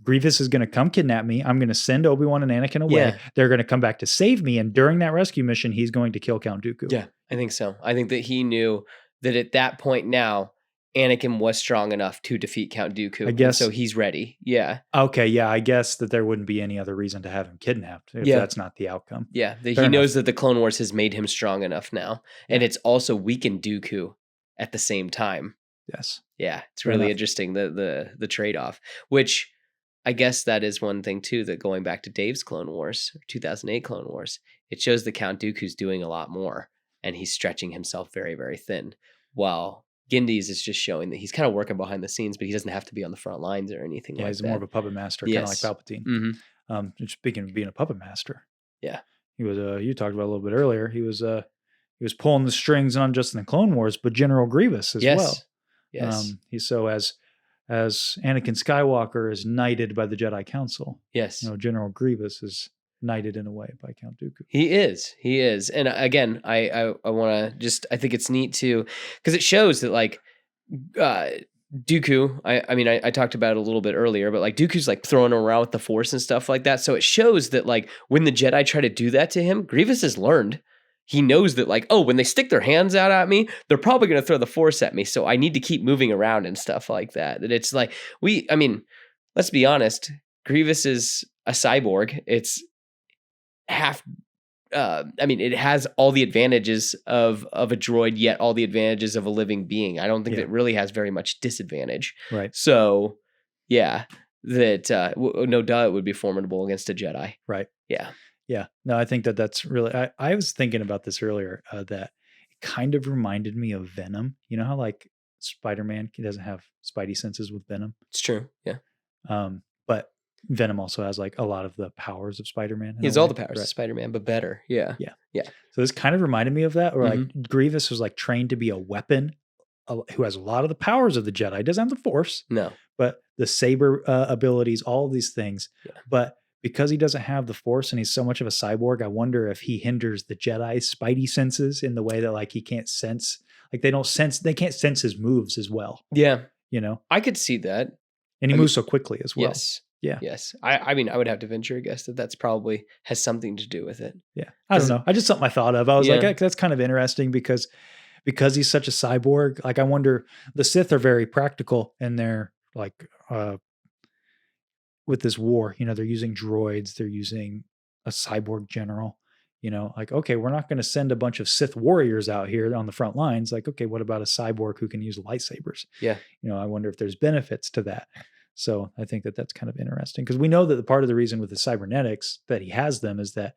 Grievous is going to come kidnap me. I'm going to send Obi-Wan and Anakin away. Yeah. They're going to come back to save me. And during that rescue mission, he's going to kill Count Dooku. Yeah, I think so. I think that he knew that at that point now, Anakin was strong enough to defeat Count Dooku. I guess so. He's ready. Yeah. Okay. Yeah. I guess that there wouldn't be any other reason to have him kidnapped if that's not the outcome. Yeah. He Fair knows that the Clone Wars has made him strong enough now. And it's also weakened Dooku at the same time. Yes. Yeah. It's Fair really enough. interesting, the trade-off, which I guess that is one thing too, that going back to Dave's Clone Wars, 2008 Clone Wars, it shows that Count Dooku's doing a lot more and he's stretching himself very, very thin, while Gendy's is just showing that he's kind of working behind the scenes, but he doesn't have to be on the front lines or anything like that. He's more of a puppet master, kind of like Palpatine. Speaking of being a puppet master. Yeah. He was, you talked about a little bit earlier. He was pulling the strings not just in the Clone Wars, but General Grievous as well. Yes. He's so as Anakin Skywalker is knighted by the Jedi Council. Yes. General Grievous is knighted in a way by Count Dooku. He is. And again, I want to I think it's neat too, because it shows that like Dooku, I talked about it a little bit earlier, but like Dooku's like throwing around with the Force and stuff like that. So it shows that like when the Jedi try to do that to him, Grievous has learned. He knows that like, oh, when they stick their hands out at me, they're probably going to throw the Force at me. So I need to keep moving around and stuff like that. That it's like, let's be honest. Grievous is a cyborg. It's half, it has all the advantages of a droid, yet all the advantages of a living being. I don't think that really has very much disadvantage. Right. So yeah, that no doubt it would be formidable against a Jedi. Right. Yeah. Yeah. No, I think that's really, I was thinking about this earlier, that it kind of reminded me of Venom. You know how like Spider-Man, he doesn't have spidey senses with Venom. It's true. Yeah. But Venom also has like a lot of the powers of Spider-Man. He has all the powers of Spider-Man, but better. Yeah. Yeah. Yeah. So this kind of reminded me of that, where like Grievous was like trained to be a weapon, who has a lot of the powers of the Jedi. Doesn't have the Force. No. But the saber abilities, all of these things. Yeah. But because he doesn't have the Force and he's so much of a cyborg, I wonder if he hinders the Jedi's spidey senses in the way that like he can't sense, like they can't sense his moves as well. Yeah. I could see that. And he moves so quickly as well. Yes. Yeah. Yes. I would have to venture a guess that that's probably has something to do with it. Yeah. I don't know. I just something I thought of. I was like, that's kind of interesting because he's such a cyborg. Like I wonder, the Sith are very practical and they're like, with this war, they're using droids, they're using a cyborg general, like, okay, we're not going to send a bunch of Sith warriors out here on the front lines. Like, okay, what about a cyborg who can use lightsabers? Yeah. I wonder if there's benefits to that. So I think that that's kind of interesting because we know that the part of the reason with the cybernetics that he has them is that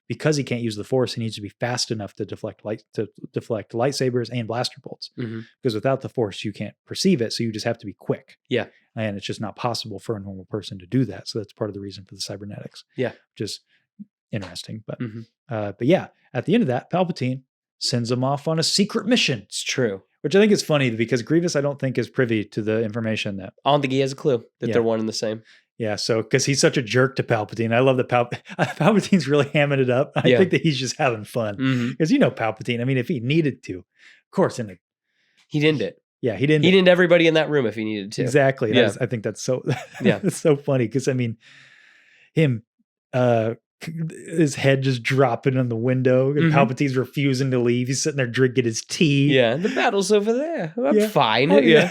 because he can't use the Force, he needs to be fast enough to deflect lightsabers and blaster bolts. Because without the Force, you can't perceive it. So you just have to be quick. Yeah. And it's just not possible for a normal person to do that. So that's part of the reason for the cybernetics. Yeah. Just interesting. But yeah, at the end of that, Palpatine sends him off on a secret mission. It's true. Which I think is funny because Grievous, I don't think, is privy to the information that. I don't think he has a clue that they're one and the same. Yeah, so because he's such a jerk to Palpatine. I love that Palpatine's really hamming it up. I think that he's just having fun. Because Palpatine, if he needed to, of course, he didn't it. Yeah, he didn't. He didn't everybody in that room if he needed to. Exactly. Yeah. I think that's so it's so funny because him his head just dropping on the window and Palpatine's refusing to leave. He's sitting there drinking his tea. Yeah, the battle's over there. I'm fine. He's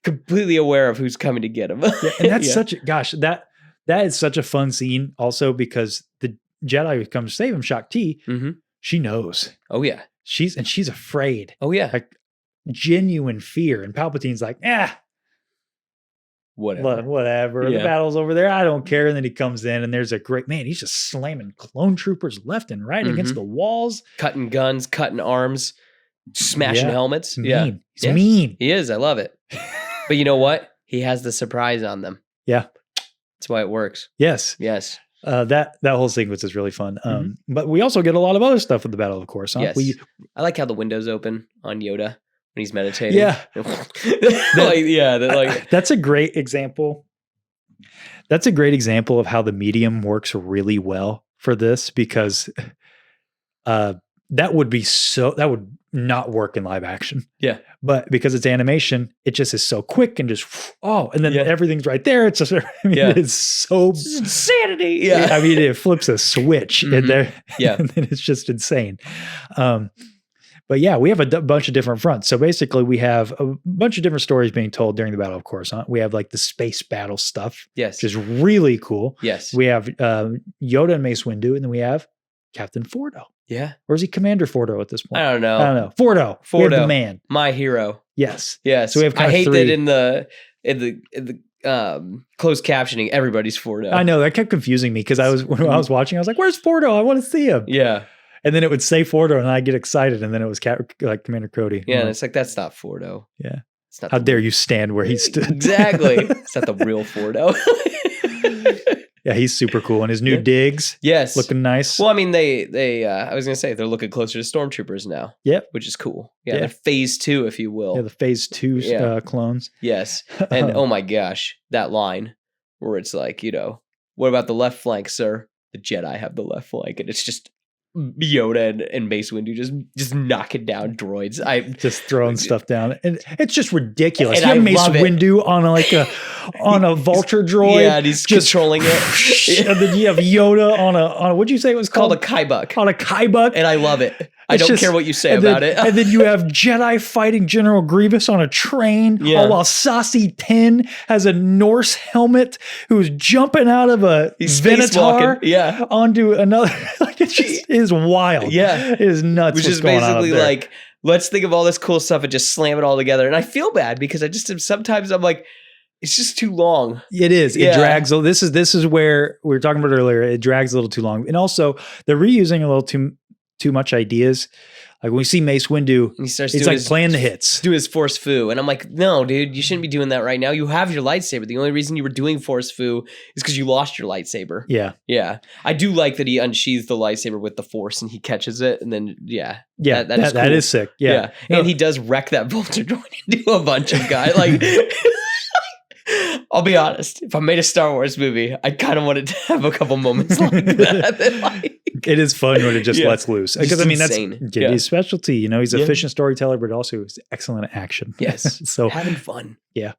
completely aware of who's coming to get him. And that's that is such a fun scene also because the Jedi who comes to save him, Shakti, she knows. Oh yeah. She's afraid. Oh yeah. Like genuine fear. And Palpatine's like, Whatever. The Yeah. battle's over there. I don't care. And then he comes in and there's a great man. He's just slamming clone troopers left and right against the walls. Cutting guns, cutting arms, smashing helmets. Mean. Yeah. He's mean. He is. I love it. But you know what? He has the surprise on them. Yeah. That's why it works. Yes. Yes. That whole sequence is really fun. But we also get a lot of other stuff with the Battle of Coruscant. Yes. I like how the windows open on Yoda when he's meditating. Yeah. That's a great example. That's a great example of how the medium works really well for this, because that would not work in live action. Yeah. But because it's animation, it just is so quick and just, and then everything's right there. It's just, it's so it's insanity. Yeah. I mean, it flips a switch and there, and then it's just insane. But yeah, we have a bunch of different fronts. So basically we have a bunch of different stories being told during the Battle of Coruscant. We have like the space battle stuff. Yes. Which is really cool. Yes. We have Yoda and Mace Windu, and then we have Captain Fordo. Yeah. Or is he Commander Fordo at this point? I don't know. Fordo. We have the man. My hero. Yes. Yes. So we have I hate three. that in the closed captioning, everybody's Fordo. I know that kept confusing me because when I was watching, I was like, "Where's Fordo? I want to see him." Yeah. And then it would say Fordo, and I get excited, and then it was like Commander Cody. Yeah, and it's like, that's not Fordo. Yeah. It's not How dare you stand where he stood? Exactly. It's not the real Fordo. Yeah, he's super cool, and his new digs, yes, looking nice. Well, I mean, they I was gonna say they're looking closer to stormtroopers now. Yep, which is cool. Yeah, they're phase 2, if you will. Yeah, the phase 2 clones. Yes, and oh my gosh, that line where it's like, what about the left flank, sir? The Jedi have the left flank, and it's just Yoda and Mace Windu just knocking down droids. I just throwing stuff down, and it's just ridiculous. And you have Mace Windu on a vulture droid. Yeah, and he's just controlling it. And then you have Yoda on a what'd you say it was called? A Kaibuck. On a Kaibuck, and I love it. I don't care what you say about it. And then you have Jedi fighting General Grievous on a train, all while Sassy 10 has a Norse helmet who's jumping out of a Venator onto another. Like, it just is wild. Yeah. It is nuts. Which is basically like, let's think of all this cool stuff and just slam it all together. And I feel bad because sometimes I'm like, it's just too long. It is. It drags. This is where we were talking about earlier. It drags a little too long. And also they're reusing a little too much ideas. Like when we see Mace Windu, it's like playing the hits. Do his force foo. And I'm like, no, dude, you shouldn't be doing that right now. You have your lightsaber. The only reason you were doing force foo is because you lost your lightsaber. Yeah. Yeah. I do like that he unsheathes the lightsaber with the force and he catches it. And then, that is sick. Yeah. And he does wreck that vulture droid into a bunch of guys. Like, I'll be honest. If I made a Star Wars movie, I kind of wanted to have a couple moments like that. It is fun when it just lets loose. Because I mean, insane. That's Gendy's specialty. He's an efficient storyteller, but also he's excellent at action. Yes. So having fun. Yeah.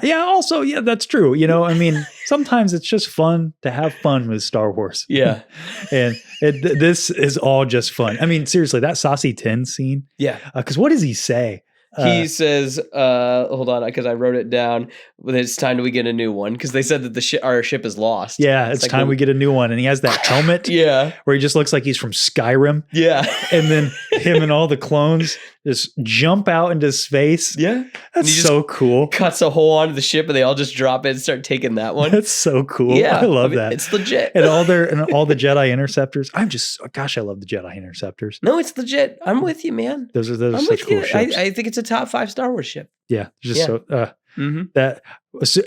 Also, that's true. I mean, sometimes it's just fun to have fun with Star Wars. Yeah. And this is all just fun. I mean, seriously, that Saucy 10 scene. Yeah. Because what does he say? He says, hold on, because I wrote it down. It's time we get a new one because they said that our ship is lost. Yeah, it's like time we get a new one. And he has that helmet where he just looks like he's from Skyrim. Yeah. And then him and all the clones just jump out into space. Yeah. That's so cool. Cuts a hole onto the ship and they all just drop it and start taking that one. That's so cool. Yeah. I love that. It's legit. And all the Jedi interceptors. I love the Jedi interceptors. No, it's legit. I'm with you, man. Those are such cool ships. I think it's a top 5 Star Wars ship. Yeah.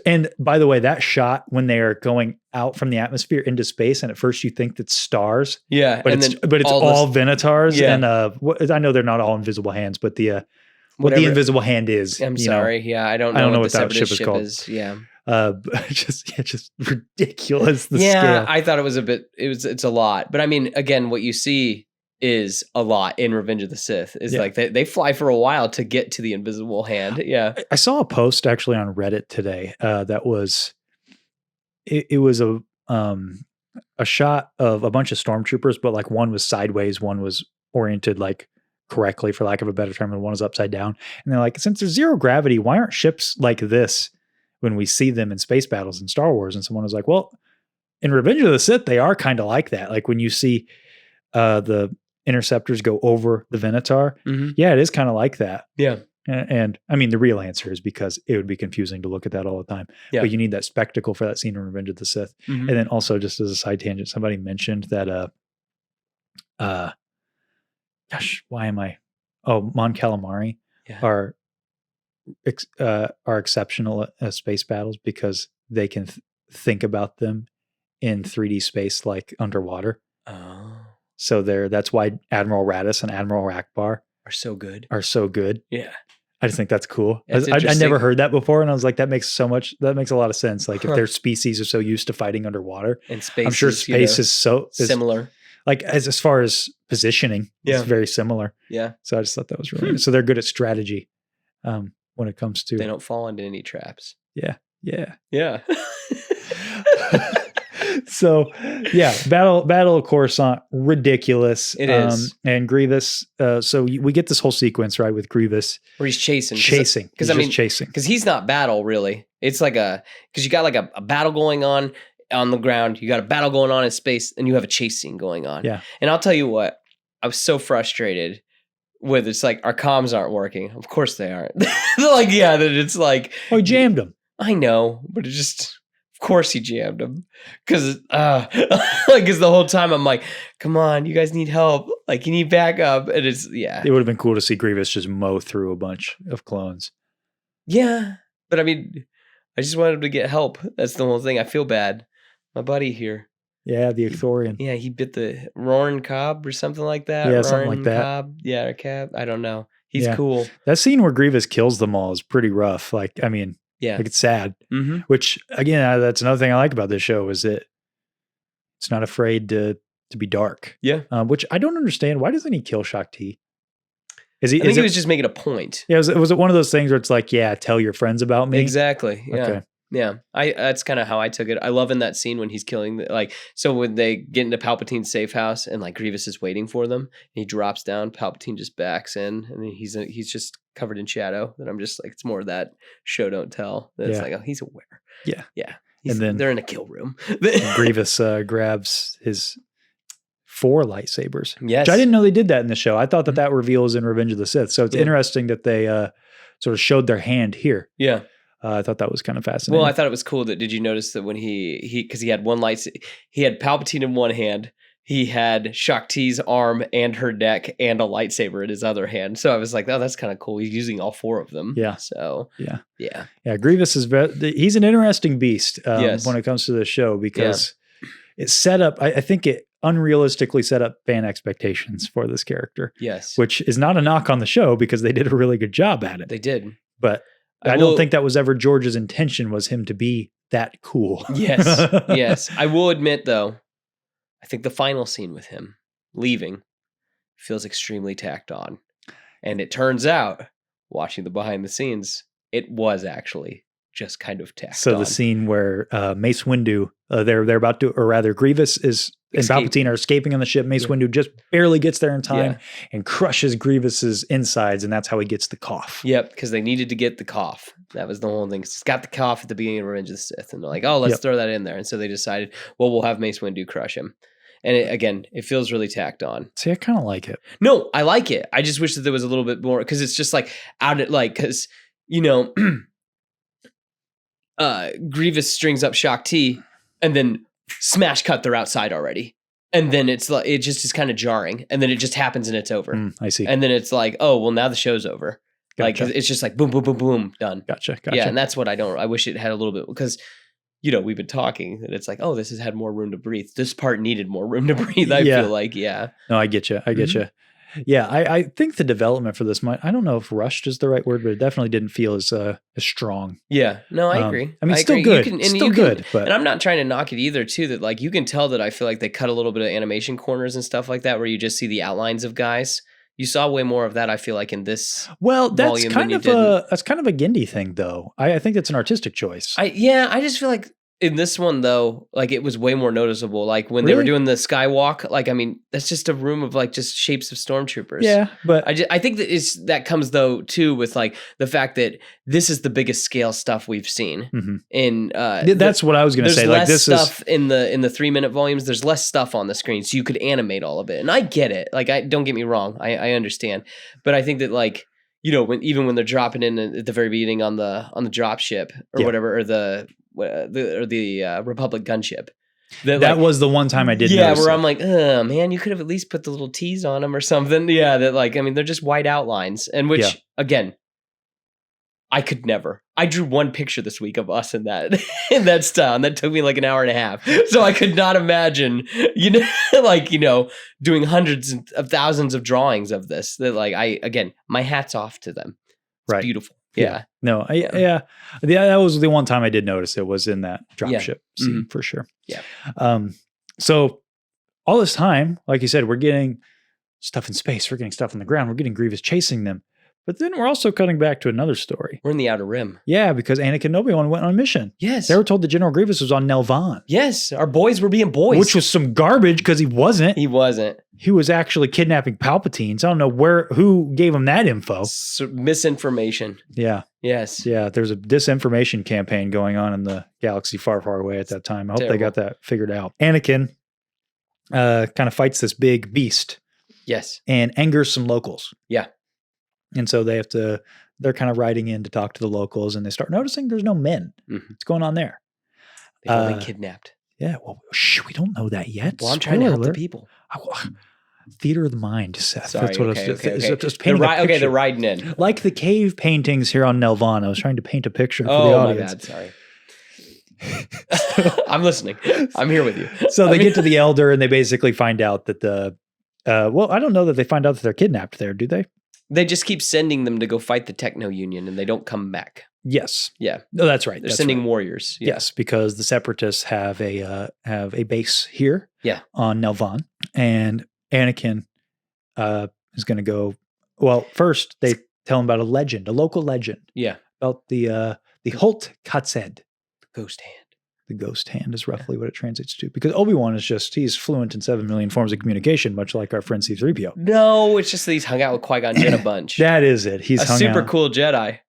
And by the way, that shot when they are going out from the atmosphere into space, and at first you think that's stars. Yeah. But it's all Venators. Yeah. And I know they're not all invisible hands, but what the invisible hand is. I'm sorry. Yeah. I don't know what that ship is called. Yeah. Just ridiculous. The scale. I thought it's a lot. But I mean, again, what you see is a lot in Revenge of the Sith. Is like they fly for a while to get to the invisible hand. Yeah. I saw a post actually on Reddit today that was it was a shot of a bunch of stormtroopers, but like one was sideways, one was oriented like correctly, for lack of a better term, and one was upside down. And they're like, since there's zero gravity, why aren't ships like this when we see them in space battles in Star Wars? And someone was like, well, in Revenge of the Sith, they are kind of like that. Like when you see the interceptors go over the Venator. Mm-hmm. Yeah, it is kind of like that. Yeah. And I mean, the real answer is because it would be confusing to look at that all the time. Yeah. But you need that spectacle for that scene in Revenge of the Sith. Mhm. And then also, just as a side tangent, somebody mentioned that, why am I? Oh, Mon Calamari Yeah. are exceptional at space battles because they can think about them in 3D space, like underwater. Oh, So that's why Admiral Raddus and Admiral Akbar are so good. are so good. Yeah. I just think that's cool. That's I never interesting. heard that before, and I was like, that makes a lot of sense. Like if their species are so used to fighting underwater, And space. I'm sure is, space is similar. like as far as positioning, Yeah. it's very similar. Yeah. So I just thought that was really so they're good at strategy when it comes to They don't fall into any traps. yeah. Yeah. So yeah, battle of Coruscant, ridiculous. It is. And Grievous. So we get this whole sequence right with Grievous Where he's chasing. chasing. Because He's I mean, just chasing. because he's not battle really. It's like because you got like a battle going on the ground. You got a battle going on in space, and you have a chase scene going on. Yeah. And I'll tell you what, I was so frustrated with it's like our comms aren't working. Of course they aren't. They're like, yeah, that it's like Oh, he jammed him. I know, but it just. Of course he jammed him because the whole time I'm like, come on, you guys need help. Like you need backup. And it's, yeah. It would have been cool to see Grievous just mow through a bunch of clones. Yeah. But I mean, I just wanted him to get help. That's the whole thing. I feel bad. My buddy here. Yeah, the Icthorian. Yeah, he bit the Roaring Cobb or something like that. Yeah, something like Roaring that. Cobb. Yeah, or Cab. I don't know. He's Yeah. cool. That scene where Grievous kills them all is pretty rough. Like, I mean, Yeah. like it's sad. Mm-hmm. Which again, that's another thing I like about this show is that it's not afraid to be dark. Yeah. Which I don't understand. Why doesn't he kill Shakti? Is he? I think Is he it, was just making a point. yeah. Was it one of those things where it's like, yeah, tell your friends about me? Exactly. Yeah. Okay. Yeah, that's kind of how I took it. I love in that scene when he's killing so when they get into Palpatine's safe house and like Grievous is waiting for them, and he drops down, Palpatine just backs in, and he's just covered in shadow. And I'm just like, it's more of that show don't tell. That It's Yeah. like, oh, he's aware. Yeah. Yeah. And then- they're in a kill room. Grievous grabs his 4 lightsabers. Yes. Which I didn't know they did that in the show. I thought that reveal was in Revenge of the Sith. So it's Yeah. interesting that they sort of showed their hand here. Yeah. I thought that was kind of fascinating. Well, I thought it was cool that did you notice that when because he had one he had Palpatine in one hand, he had Shakti's arm and her neck and a lightsaber in his other hand. So I was like, oh, that's kind of cool. He's using all 4 of them. Yeah. So Yeah. yeah. Grievous is he's an interesting beast Yes. when it comes to the show because it's set up. I think it unrealistically set up fan expectations for this character, Yes. which is not a knock on the show because they did a really good job at it. They did. But I don't think that was ever George's intention was him to be that cool. Yes. Yes. I will admit though, I think the final scene with him leaving feels extremely tacked on. And it turns out, watching the behind the scenes, it was actually just kind of tacked So on. the scene where Mace Windu, they're about to, or rather Grievous and Palpatine are escaping on the ship. Mace Windu just barely gets there in time and crushes Grievous's insides, and that's how he gets the cough. Yep, because they needed to get the cough. That was the whole thing. He's got the cough at the beginning of Revenge of the Sith, and they're like, oh, let's throw that in there. And so they decided, well, we'll have Mace Windu crush him. And it feels really tacked on. See, I kind of like it. No, I like it. I just wish that there was a little bit more, because it's just like because Grievous strings up Shakti, and then smash cut, they're outside already. And then it's like, it just is kind of jarring. And then it just happens and it's over. I see. And then it's like, oh, well, now the show's over. Gotcha. Like, it's just like boom, boom, boom, boom, done. Gotcha. Yeah, and that's what I wish it had a little bit, because, we've been talking that it's like, oh, this has had more room to breathe. This part needed more room to breathe. I feel like, No, I get you. Yeah, I think the development for this I don't know if rushed is the right word, but it definitely didn't feel as strong. Yeah, no, I agree. I mean, still agree. good. Still good. But and I'm not trying to knock it either, too, that like you can tell that I feel like they cut a little bit of animation corners and stuff like that, where you just see the outlines of guys. You saw way more of that, I feel like, in this. Well, that's volume kind than of you did. that's kind of a Gendy thing, though. I think that's an artistic choice. I just feel like in this one, though, like it was way more noticeable. Like when they were doing the skywalk, like, I mean, that's just a room of like just shapes of stormtroopers. Yeah, but I think that comes though too with like the fact that this is the biggest scale stuff we've seen. In that's what I was going to say. There's Like less this stuff in the 3-minute volumes. There's less stuff on the screen, so you could animate all of it. And I get it. Like, don't get me wrong. I understand, but I think that like even when they're dropping in at the very beginning on the drop ship or whatever, or the Republic gunship. That was the one time I did notice where it. I'm like, oh man, you could have at least put the little T's on them or something. Yeah, they're just white outlines. And which, again, I could never. I drew one picture this week of us in that style, and that took me like an hour and a half. So I could not imagine, doing hundreds of thousands of drawings of this. That my hat's off to them. It's beautiful. Yeah. No, that was the one time I did notice it was in that dropship scene for sure. Yeah. So all this time, like you said, we're getting stuff in space. We're getting stuff on the ground. We're getting Grievous chasing them. But then we're also cutting back to another story. We're in the Outer Rim. Yeah, because Anakin and Obi-Wan went on a mission. Yes. They were told that General Grievous was on Nelvaan. Yes. Our boys were being boys. Which was some garbage because he wasn't. He wasn't. He was actually kidnapping Palpatines. I don't know who gave him that info. Misinformation. Yeah. Yes. Yeah, there's a disinformation campaign going on in the galaxy far, far away at that time. I hope they got that figured out. Anakin kind of fights this big beast. Yes. And angers some locals. Yeah. And so they're kind of riding in to talk to the locals, and they start noticing there's no men. Mm-hmm. What's going on there? They've been kidnapped. Yeah, well, we don't know that yet. Well, I'm trying to help the people. Theater of the mind, Seth. Sorry, that's what okay. Just painting a picture. They're riding in. Like the cave paintings here on Nelvaan. I was trying to paint a picture for the audience. Oh, my bad. Sorry. I'm listening. I'm here with you. So they get to the Elder, and they basically find out that I don't know that they find out that they're kidnapped there, do they? They just keep sending them to go fight the Techno Union, and they don't come back. Yes. Yeah. No, that's right. They're sending warriors. Yeah. Yes, because the Separatists have a base here. Yeah. On Nelvaan, and Anakin is going to go. Well, first they tell him about a local legend. Yeah. About the Holt Katzed. Ghost hand. The ghost hand is roughly what it translates to, because Obi-Wan he's fluent in 7 million forms of communication, much like our friend C-3PO. No, it's just that he's hung out with Qui-Gon Jinn a bunch. That is it. He's hung super out. Cool Jedi.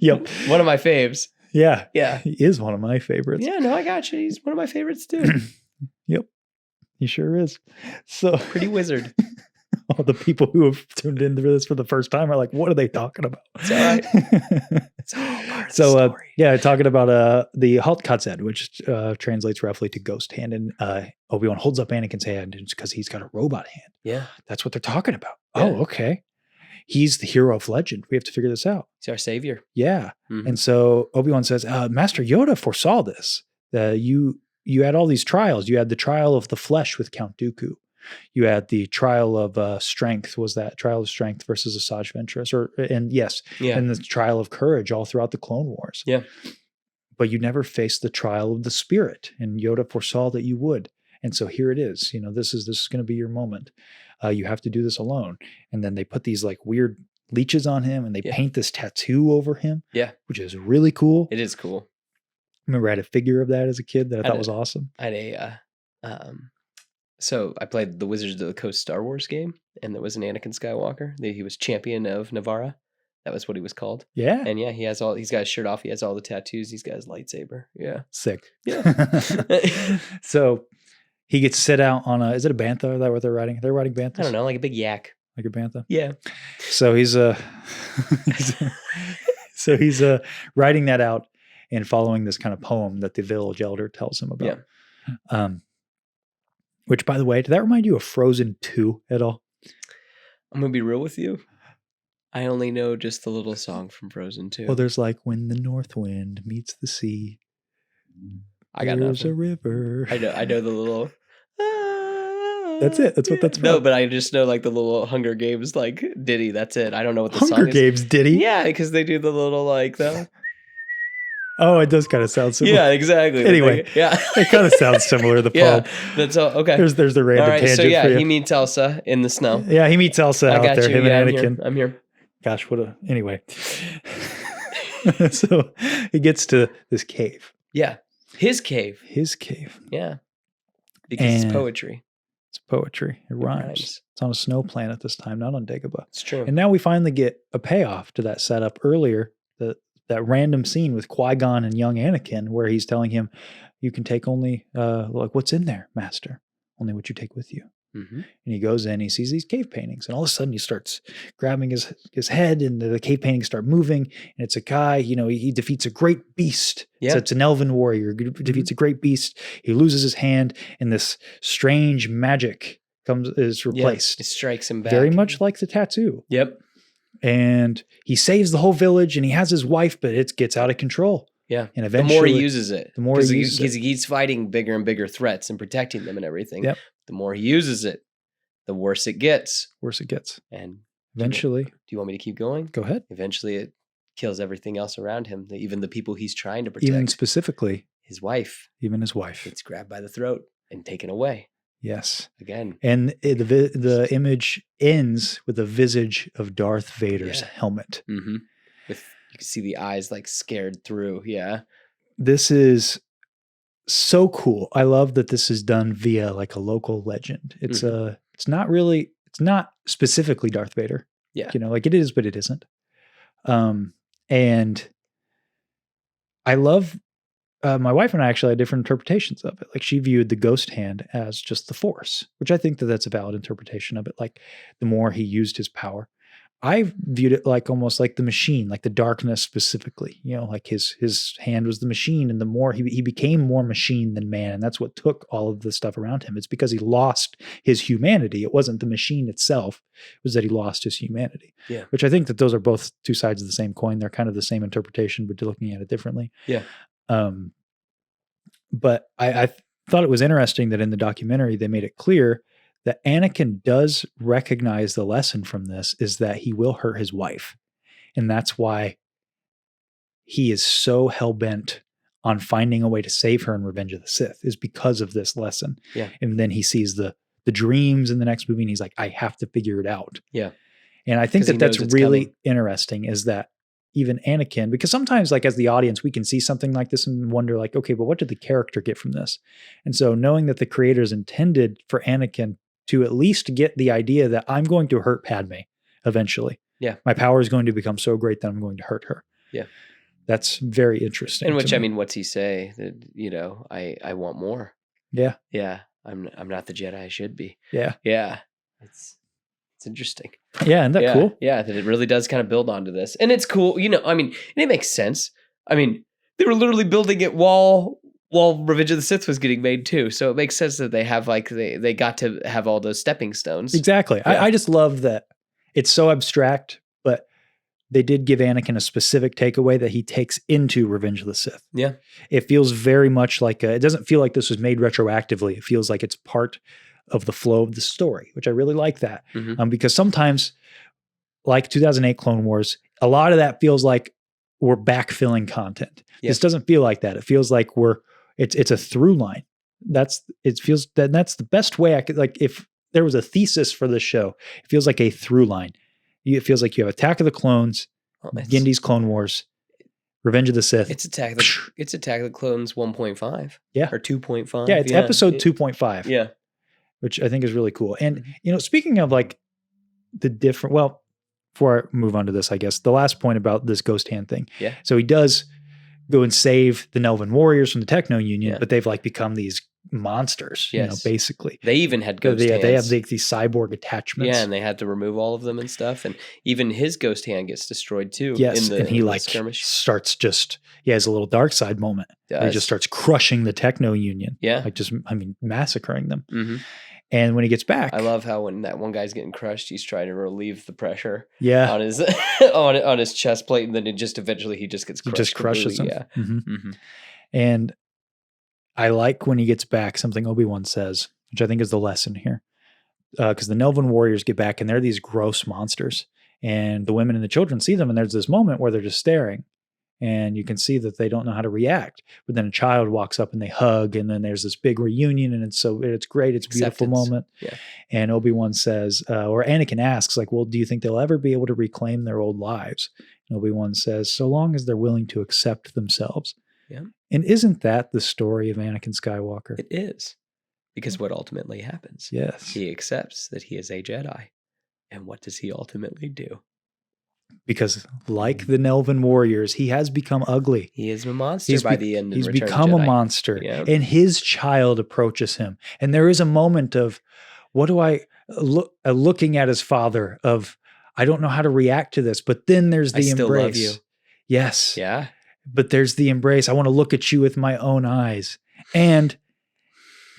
Yep. One of my faves. Yeah. Yeah. He is one of my favorites. Yeah, no, I got you. He's one of my favorites too. Yep. He sure is. So pretty wizard. All the people who have tuned into this for the first time are like, what are they talking about? It's all right. It's all part of the story. Talking about the Holt Katzed, which translates roughly to ghost hand. And Obi-Wan holds up Anakin's hand because he's got a robot hand. Yeah. That's what they're talking about. Yeah. Oh, okay. He's the hero of legend. We have to figure this out. He's our savior. Yeah. Mm-hmm. And so Obi-Wan says, Master Yoda foresaw this. You had all these trials. You had the trial of the flesh with Count Dooku. You had the trial of strength. Was that trial of strength versus Asajj Ventress? And the trial of courage all throughout the Clone Wars. Yeah. But you never faced the trial of the spirit, and Yoda foresaw that you would. And so here it is. This is going to be your moment. You have to do this alone. And then they put these like weird leeches on him, and they paint this tattoo over him. Yeah. Which is really cool. It is cool. I remember I had a figure of that as a kid that I thought was awesome. I had so I played the Wizards of the Coast Star Wars game, and there was an Anakin Skywalker. He was champion of Navarra. That was what he was called. Yeah. And he's got his shirt off. He has all the tattoos. He's got his lightsaber. Yeah. Sick. Yeah. So he gets set out on is it a bantha? Is that what they're riding? They're riding banthas? I don't know, like a big yak. Like a bantha? Yeah. So he's writing that out and following this kind of poem that the village elder tells him about. Yeah. Which, by the way, did that remind you of Frozen 2 at all? I'm going to be real with you. I only know just the little song from Frozen 2. Well, there's like, when the north wind meets the sea, there's a river. I know the little... That's it. That's what that's about. No, but I just know like the little Hunger Games like ditty. That's it. I don't know what the Hunger song is. Games ditty? Yeah, because they do the little like the... Oh, it does kind of sound similar. Yeah, exactly. Anyway, it kind of sounds similar. The poem. That's all. Okay. There's the random tangent. So for you. he meets Elsa in the snow. Yeah, he meets Elsa out there. Him and Anakin. I'm here. Gosh, anyway. So he gets to this cave. Yeah, his cave. Yeah, because it's poetry. It's poetry. It rhymes. It's on a snow planet this time, not on Dagobah. It's true. And now we finally get a payoff to that setup earlier. That random scene with Qui-Gon and young Anakin, where he's telling him, "You can take only what's in there, Master. Only what you take with you." Mm-hmm. And he goes in, he sees these cave paintings, and all of a sudden he starts grabbing his head, and the cave paintings start moving. And it's a guy, he defeats a great beast. Yeah. So it's an elven warrior, defeats a great beast. He loses his hand, and this strange magic is replaced. It strikes him back. Very much like the tattoo. Yep. And he saves the whole village, and he has his wife, but it gets out of control. Yeah. And The eventually, more he uses it. the more he uses Because it. he's fighting bigger and bigger threats and protecting them and everything. Yep. The more he uses it, the worse it gets. worse it gets. And Eventually, do you want me to keep going? go ahead. Eventually it kills everything else around him, even the people he's trying to protect. Even specifically, His wife even his wife. gets grabbed by the throat and taken away Yes. again. And the image ends with a visage of Darth Vader's Yeah. helmet. Mm-hmm. You can see the eyes like scared through. Yeah. This is so cool. I love that this is done via like a local legend. It's it's not specifically Darth Vader. Yeah. Like it is, but it isn't. And I love my wife and I actually had different interpretations of it. Like she viewed the ghost hand as just the Force, which I think that's a valid interpretation of it. Like the more he used his power, I viewed it like almost like the machine, like the darkness specifically. Like his hand was the machine, and the more he became more machine than man, and that's what took all of the stuff around him. It's because he lost his humanity. It wasn't the machine itself; it was that he lost his humanity. Yeah. Which I think that those are both two sides of the same coin. They're kind of the same interpretation, but looking at it differently. Yeah. But I thought it was interesting that in the documentary they made it clear that Anakin does recognize the lesson from this is that he will hurt his wife. And that's why he is so hell-bent on finding a way to save her in Revenge of the Sith, is because of this lesson. Yeah. And then he sees the dreams in the next movie, and he's like, I have to figure it out. Yeah. And I think 'Cause he that's knows it's really coming. interesting, is that even Anakin, because sometimes like as the audience, we can see something like this and wonder like, okay, but what did the character get from this? And so knowing that the creators intended for Anakin to at least get the idea that I'm going to hurt Padme eventually. Yeah. My power is going to become so great that I'm going to hurt her. Yeah. That's very interesting. And to which, me. I mean, what's he say? That, I want more. Yeah. Yeah. I'm not the Jedi I should be. Yeah. Yeah. It's interesting. Yeah. Isn't that Yeah. cool? Yeah. That it really does kind of build onto this. And it's cool. I mean, and it makes sense. I mean, they were literally building it while Revenge of the Sith was getting made too. So it makes sense that they have like, they got to have all those stepping stones. Exactly. Yeah. I just love that it's so abstract, but they did give Anakin a specific takeaway that he takes into Revenge of the Sith. Yeah. It feels very much like it doesn't feel like this was made retroactively. It feels like it's part of the flow of the story, which I really like that. Mhm. Because sometimes, like 2008 Clone Wars, a lot of that feels like we're backfilling content. Yeah. This doesn't feel like that. It feels like it's a through line. That's the best way I could, like, if there was a thesis for this show, it feels like a through line. It feels like you have Attack of the Clones, Gendy's Clone Wars, Revenge of the Sith. It's Attack of the Clones 1.5. Yeah. Or 2.5. Yeah, it's episode 2.5. Yeah. Which I think is really cool. And, speaking of like the different, well, before I move on to this, I guess the last point about this ghost hand thing. Yeah. So he does go and save the Nelvaan warriors from the Techno Union, Yeah. but they've like become these monsters, Yes. basically. They even had ghost They hands. have these cyborg attachments. Yeah, and they had to remove all of them and stuff. And even his ghost hand gets destroyed too. Yes, in the, and he in the like skirmish. starts he has a little dark side moment. Where he Does. just starts crushing the Techno Union. Yeah. Like massacring them. Mm-hmm. And when he gets back, I love how when that one guy's getting crushed, he's trying to relieve the pressure yeah, on his on his chest plate, and then he just gets crushed. he just crushes him. Yeah. Mhm. Mm-hmm. And I like when he gets back something Obi-Wan says, which I think is the lesson here. Because the Nelvaan warriors get back and they're these gross monsters. And the women and the children see them, and there's this moment where they're just staring. And you can see that they don't know how to react. But then a child walks up and they hug, and then there's this big reunion, and it's great. It's a beautiful Acceptance. moment. Yeah. And Obi-Wan says, or Anakin asks, like, well, do you think they'll ever be able to reclaim their old lives? And Obi-Wan says, so long as they're willing to accept themselves. Yeah. And isn't that the story of Anakin Skywalker? It is. Because what ultimately happens? Yes. He accepts that he is a Jedi. And what does he ultimately do? Because like the Nelvaan warriors, he has become ugly. He is a monster by the end of He's Return of become the a Jedi. monster. Yeah. And his child approaches him. And there is a moment of, what do I look looking at his father of, I don't know how to react to this, but then there's the I still embrace. love you. Yes. Yeah. But there's the embrace. I want to look at you with my own eyes. And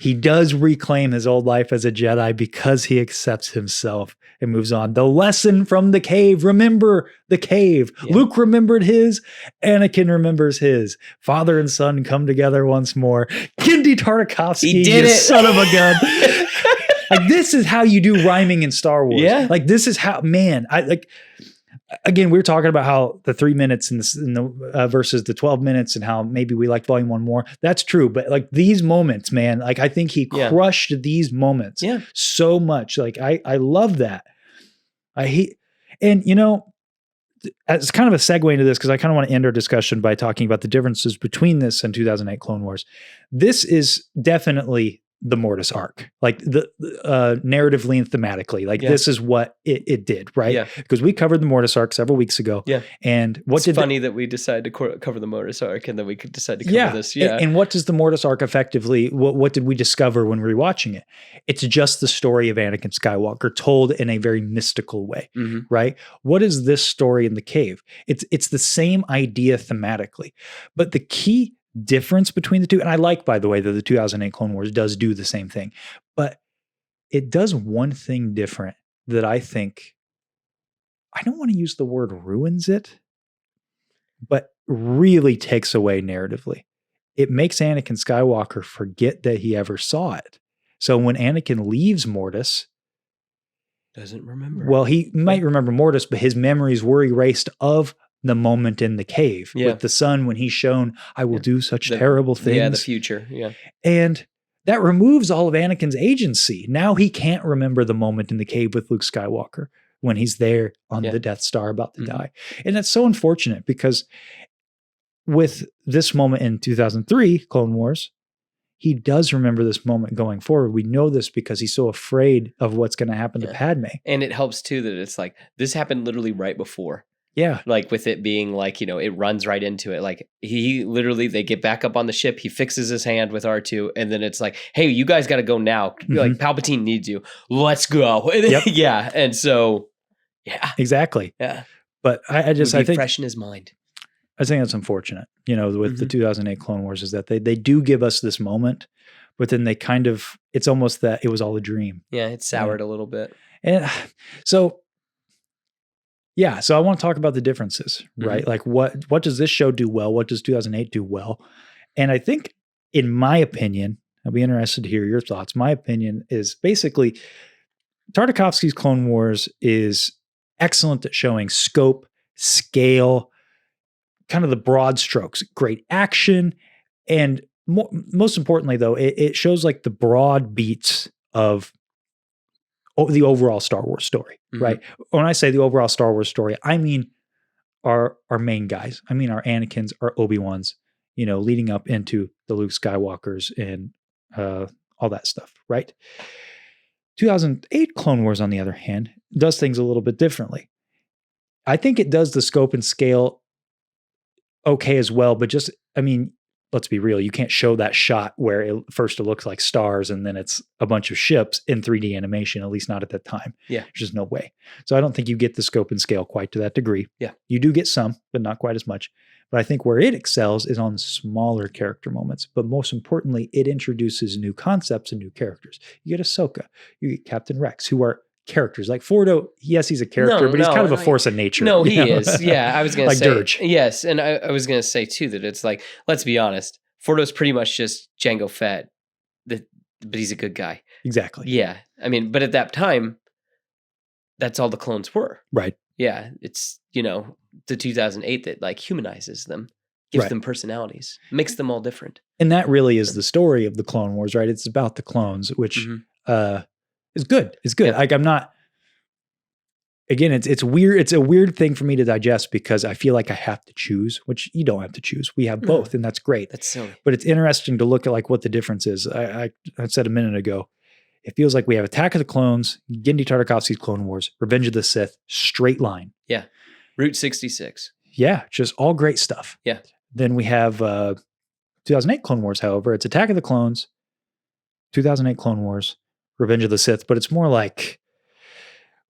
he does reclaim his old life as a Jedi because he accepts himself and moves on. The lesson from the cave. Remember the cave. Yeah. Luke remembered his. Anakin remembers his. Father and son come together once more. Gendy Tartakovsky, He did you it. son of a gun. Like, this is how you do rhyming in Star Wars. Yeah. Like, this is how, man, again, we were talking about how the 3 minutes in the versus the 12 minutes and how maybe we like volume 1 more. That's true. But like these moments, man, like I think he crushed these moments so much. Like I love that. And you know, it's kind of a segue into this because I kind of want to end our discussion by talking about the differences between this and 2008 Clone Wars. This is definitely the Mortis arc, like the narratively and thematically, like this is what it did, right? Yeah. Because we covered the Mortis arc several weeks ago. Yeah. And It's funny that we decided to cover the Mortis arc and then we could decide to cover this. Yeah. And what does the Mortis arc effectively, what did we discover when we were watching it? It's just the story of Anakin Skywalker told in a very mystical way, right? What is this story in the cave? It's the same idea thematically, but the key difference between the two, and I like, by the way, that the 2008 Clone Wars does do the same thing, but it does one thing different that I think, I don't want to use the word ruins it, but really takes away narratively. It makes Anakin Skywalker forget that he ever saw it. So when Anakin leaves Mortis, doesn't remember. Well, he might remember Mortis, but his memories were erased of the moment in the cave with the son when he's shown, I will do such terrible things. Yeah, the future. Yeah. And that removes all of Anakin's agency. Now he can't remember the moment in the cave with Luke Skywalker when he's there on the Death Star about to die. And that's so unfortunate because with this moment in 2003 Clone Wars, he does remember this moment going forward. We know this because he's so afraid of what's going to happen to Padme. And it helps too that it's like, this happened literally right before. Yeah. Like with it being like, you know, it runs right into it. Like he literally, they get back up on the ship. He fixes his hand with R2. And then it's like, hey, you guys got to go now. Like Palpatine needs you. Let's go. Yeah. And so, Exactly. Yeah. But I think fresh in his mind. I think that's unfortunate, you know, with the 2008 Clone Wars is that they do give us this moment, but then they kind of, it's almost that it was all a dream. Yeah. It soured a little bit. And so, yeah, so I want to talk about the differences, right? Like what does this show do well? What does 2008 do well? And I think, in my opinion, I'll be interested to hear your thoughts. My opinion is basically Tartakovsky's Clone Wars is excellent at showing scope, scale, kind of the broad strokes, great action, and most importantly, though, it shows like the broad beats of the overall Star Wars story, right? When I say the overall Star Wars story, I mean our main guys. I mean our Anakins, our Obi-Wans, you know, leading up into the Luke Skywalkers and all that stuff, right? 2008 Clone Wars, on the other hand, does things a little bit differently. I think it does the scope and scale okay as well, but just, I mean, let's be real. You can't show that shot where it looks like stars and then it's a bunch of ships in 3D animation, at least not at that time. Yeah. There's just no way. So I don't think you get the scope and scale quite to that degree. Yeah. You do get some, but not quite as much. But I think where it excels is on smaller character moments. But most importantly, it introduces new concepts and new characters. You get Ahsoka, you get Captain Rex, who are characters like Fordo. Yes, he's a character, but he's kind of a force of nature. No, he is. Yeah, I was going to like say. Dirge. Yes, and I was going to say too that it's like, let's be honest, Fordo's pretty much just Jango Fett, but he's a good guy. Exactly. Yeah, I mean, but at that time, that's all the clones were. Right. Yeah, it's, you know, the 2008 that like humanizes them, gives them personalities, makes them all different. And that really is the story of the Clone Wars, right? It's about the clones, which is good. It's good. Yeah. Like I'm not, again, it's weird. It's a weird thing for me to digest because I feel like I have to choose, which you don't have to choose. We have both, and that's great. That's silly. But it's interesting to look at like what the difference is. I said a minute ago, it feels like we have Attack of the Clones, Gendy Tartakovsky's Clone Wars, Revenge of the Sith, straight line. Yeah. Route 66. Yeah, just all great stuff. Yeah. Then we have 2008 Clone Wars, however. It's Attack of the Clones, 2008 Clone Wars, Revenge of the Sith, but it's more like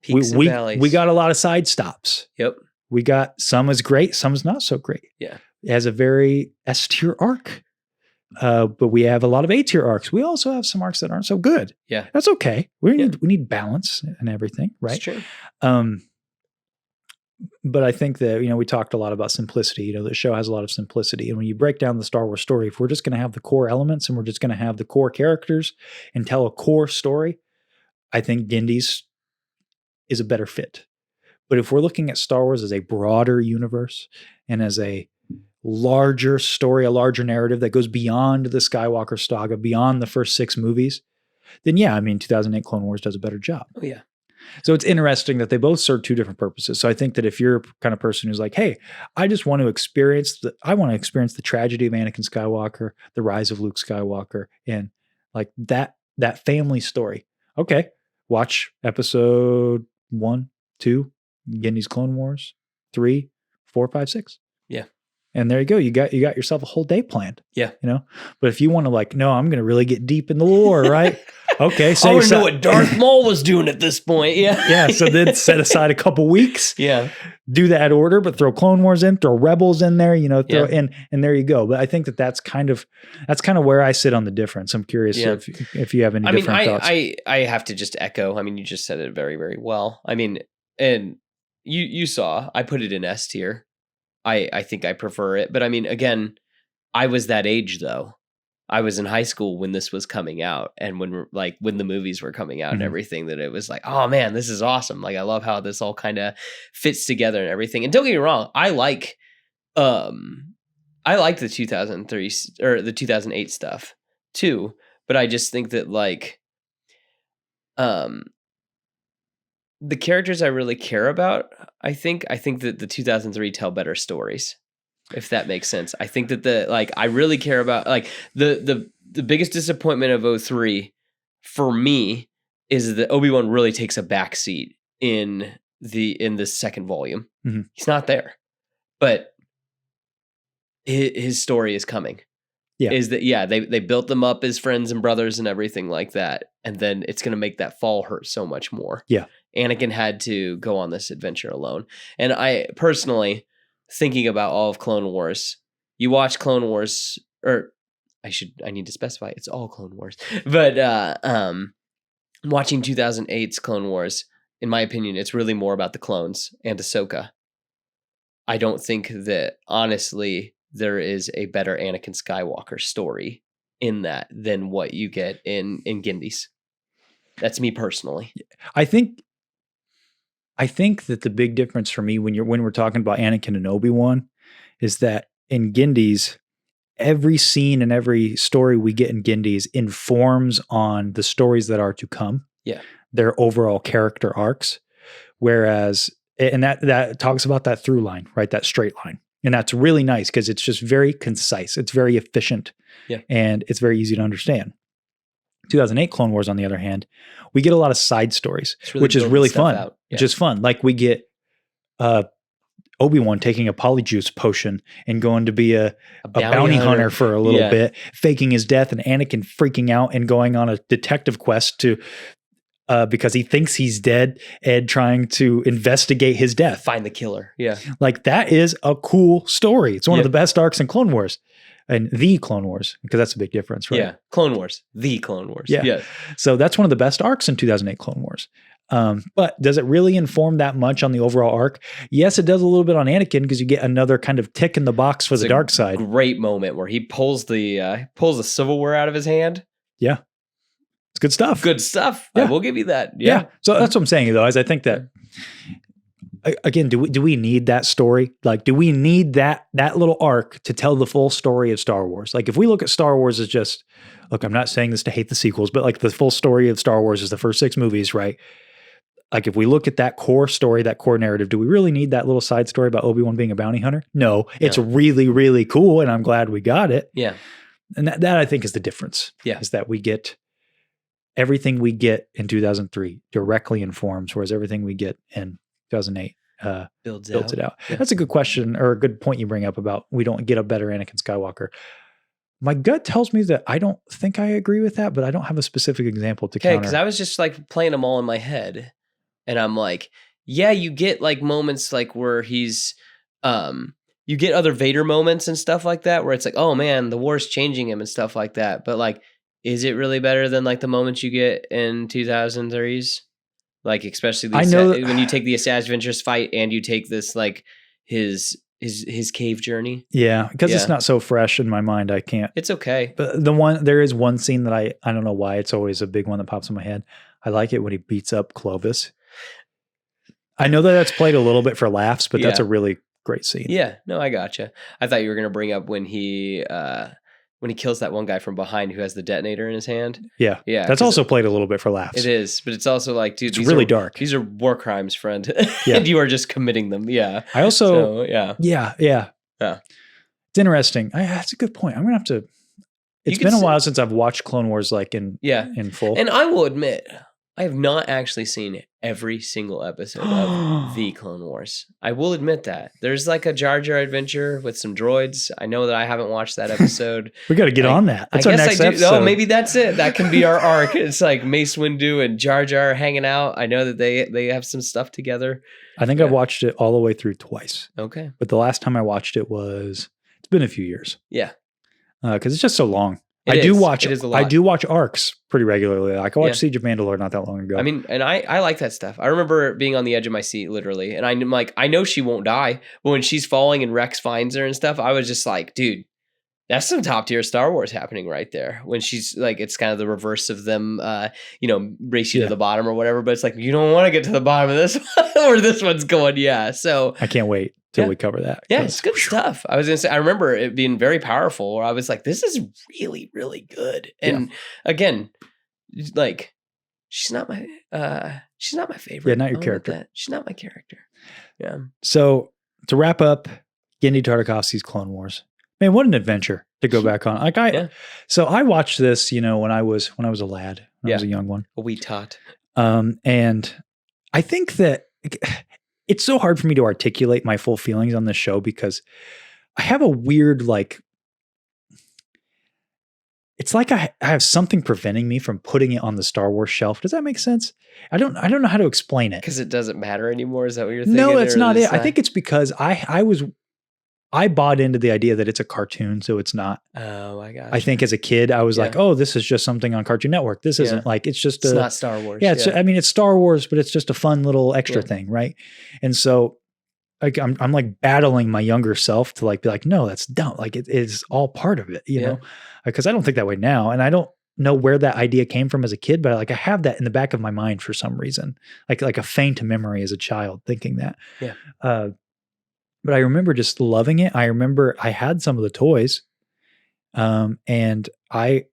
Peaks and valleys. we got a lot of side stops. Yep. We got some is great, some is not so great. Yeah. It has a very S tier arc, but we have a lot of A tier arcs. We also have some arcs that aren't so good. Yeah. That's okay. We need balance and everything, right? That's true. But I think that, we talked a lot about simplicity. The show has a lot of simplicity. And when you break down the Star Wars story, if we're just going to have the core elements and we're just going to have the core characters and tell a core story, I think Gendy's is a better fit. But if we're looking at Star Wars as a broader universe and as a larger story, a larger narrative that goes beyond the Skywalker saga, beyond the first 6 movies, then 2008 Clone Wars does a better job. Oh, yeah. So it's interesting that they both serve 2 different purposes. So I think that if you're a kind of person who's like, hey, I just want to experience the tragedy of Anakin Skywalker, the rise of Luke Skywalker, and like that family story. Okay. Watch episode 1, 2, Gendy's Clone Wars, 3, 4, 5, 6. Yeah. And there you go. You got yourself a whole day planned. Yeah. But if you want to no, I'm going to really get deep in the lore, right? Okay. So I want to know what Darth Maul was doing at this point. Yeah. Yeah. So then set aside a couple weeks. Yeah. Do that order, but throw Clone Wars in, throw Rebels in there, throw in, and there you go. But I think that's kind of where I sit on the difference. I'm curious if you have any different thoughts. I have to just echo. You just said it very, very well. And you saw, I put it in S tier. I think I prefer it. But again, I was that age though. I was in high school when this was coming out and when the movies were coming out and everything, that it was like, oh man, this is awesome. I love how this all kind of fits together and everything. And don't get me wrong, I like the 2003 or the 2008 stuff too, but I just think that the characters I really care about, I think that the 2003 tell better stories, if that makes sense. I think that I really care about the biggest disappointment of 03 for me is that Obi-Wan really takes a backseat in the second volume. Mm-hmm. He's not there, but his story is coming. Yeah. Is that they built them up as friends and brothers and everything like that, and then it's going to make that fall hurt so much more. Yeah. Anakin had to go on this adventure alone. And I personally, thinking about all of Clone Wars, you watch Clone Wars, or I need to specify it's all Clone Wars, but watching 2008's Clone Wars, in my opinion, it's really more about the clones and Ahsoka. I don't think that, honestly, there is a better Anakin Skywalker story in that than what you get in Gendy's. That's me personally. I think that the big difference for me when we're talking about Anakin and Obi-Wan is that in Gendy's, every scene and every story we get in Gendy's informs on the stories that are to come. Yeah. Their overall character arcs. Whereas, and that talks about that through line, right? That straight line. And that's really nice because it's just very concise. It's very efficient. Yeah. And it's very easy to understand. 2008 Clone Wars, on the other hand, we get a lot of side stories, which is really fun. Yeah. Just fun. Like we get Obi-Wan taking a polyjuice potion and going to be a bounty hunter for a little bit, faking his death, and Anakin freaking out and going on a detective quest to because he thinks he's dead and trying to investigate his death. Find the killer. Yeah. Like that is a cool story. It's one of the best arcs in Clone Wars. And the Clone Wars, because that's a big difference, right? Yeah, Clone Wars, the Clone Wars. Yeah. Yes. So that's one of the best arcs in 2008 Clone Wars. But does it really inform that much on the overall arc? Yes, it does a little bit on Anakin because you get another kind of tick in the box for the dark side. Great moment where he pulls the silverware out of his hand. Yeah, it's good stuff. Good stuff. Yeah. I will give you that. Yeah. So that's what I'm saying, though, is I think that. Again, do we need that story? Like, do we need that little arc to tell the full story of Star Wars? Like, if we look at Star Wars as just, look, I'm not saying this to hate the sequels, but like the full story of Star Wars is the first 6 movies, right? Like, if we look at that core story, that core narrative, do we really need that little side story about Obi-Wan being a bounty hunter? No, it's really, really cool, and I'm glad we got it. Yeah. And that I think is the difference. Yeah. Is that we get everything we get in 2003 directly informs, whereas everything we get in 2008 builds it out. Yeah. That's a good question, or a good point you bring up about we don't get a better Anakin Skywalker. My gut tells me that I don't think I agree with that, but I don't have a specific example to Okay, counter. because I was just like playing them all in my head, and I'm like, yeah, you get like moments like where he's, you get other Vader moments and stuff like that, where it's like, oh man, the war's changing him and stuff like that. But like, is it really better than like the moments you get in 2003's? Like, especially when you take the Assassin's Ventures fight and you take this like his cave journey. Yeah, because it's not so fresh in my mind. I can't. It's okay. But there is one scene that I don't know why it's always a big one that pops in my head. I like it when he beats up Clovis. I know that that's played a little bit for laughs, but that's a really great scene. Yeah, no, I gotcha. I thought you were gonna bring up when he kills that one guy from behind who has the detonator in his hand. Yeah. That's also played a little bit for laughs. It is, but it's also like, dude, it's really dark. These are war crimes, friend. And you are just committing them. Yeah. I also, Yeah. It's interesting. That's a good point. I'm going to have to, it's been a while since I've watched Clone Wars like in full. And I will admit, I have not actually seen every single episode of The Clone Wars. I will admit that. There's like a Jar Jar adventure with some droids. I know that I haven't watched that episode. We got to get on that. That's our next episode. Oh, maybe that's it. That can be our arc. It's like Mace Windu and Jar Jar hanging out. I know that they have some stuff together. I think I've watched it all the way through twice. Okay. But the last time I watched it it's been a few years. Yeah. Because it's just so long. I do watch arcs pretty regularly. Like I watched Siege of Mandalore not that long ago. I mean, and I like that stuff. I remember being on the edge of my seat, literally. And I'm like, I know she won't die. But when she's falling and Rex finds her and stuff, I was just like, dude, that's some top tier Star Wars happening right there. When she's like, it's kind of the reverse of them, race you to the bottom or whatever. But it's like, you don't want to get to the bottom of this one or this one's going. Yeah. So I can't wait till we cover that. Yeah, it's good stuff. I was going to say, I remember it being very powerful where I was like, this is really, really good. And again, like, she's not my favorite. Yeah, not your character. She's not my character. Yeah. So to wrap up, Genndy Tartakovsky's Clone Wars. Man, what an adventure to go back on. Like so I watched this, when I was a lad, when I was a young one. A wee tot. And I think that it's so hard for me to articulate my full feelings on this show because I have a weird, like, it's like I have something preventing me from putting it on the Star Wars shelf. Does that make sense? I don't know how to explain it. Because it doesn't matter anymore. Is that what you're thinking? No, that's not it. I think it's because I bought into the idea that it's a cartoon, so it's not. Oh my gosh. I think as a kid, I was like, oh, this is just something on Cartoon Network. This isn't like, it's just it's not Star Wars. Yeah, it's Star Wars, but it's just a fun little extra thing, right? And so like I'm like battling my younger self to like be like, no, that's dumb. Like it is all part of it, you know? Because I don't think that way now. And I don't know where that idea came from as a kid, but I have that in the back of my mind for some reason. Like a faint memory as a child thinking that. Yeah. But I remember just loving it. I remember I had some of the toys. And I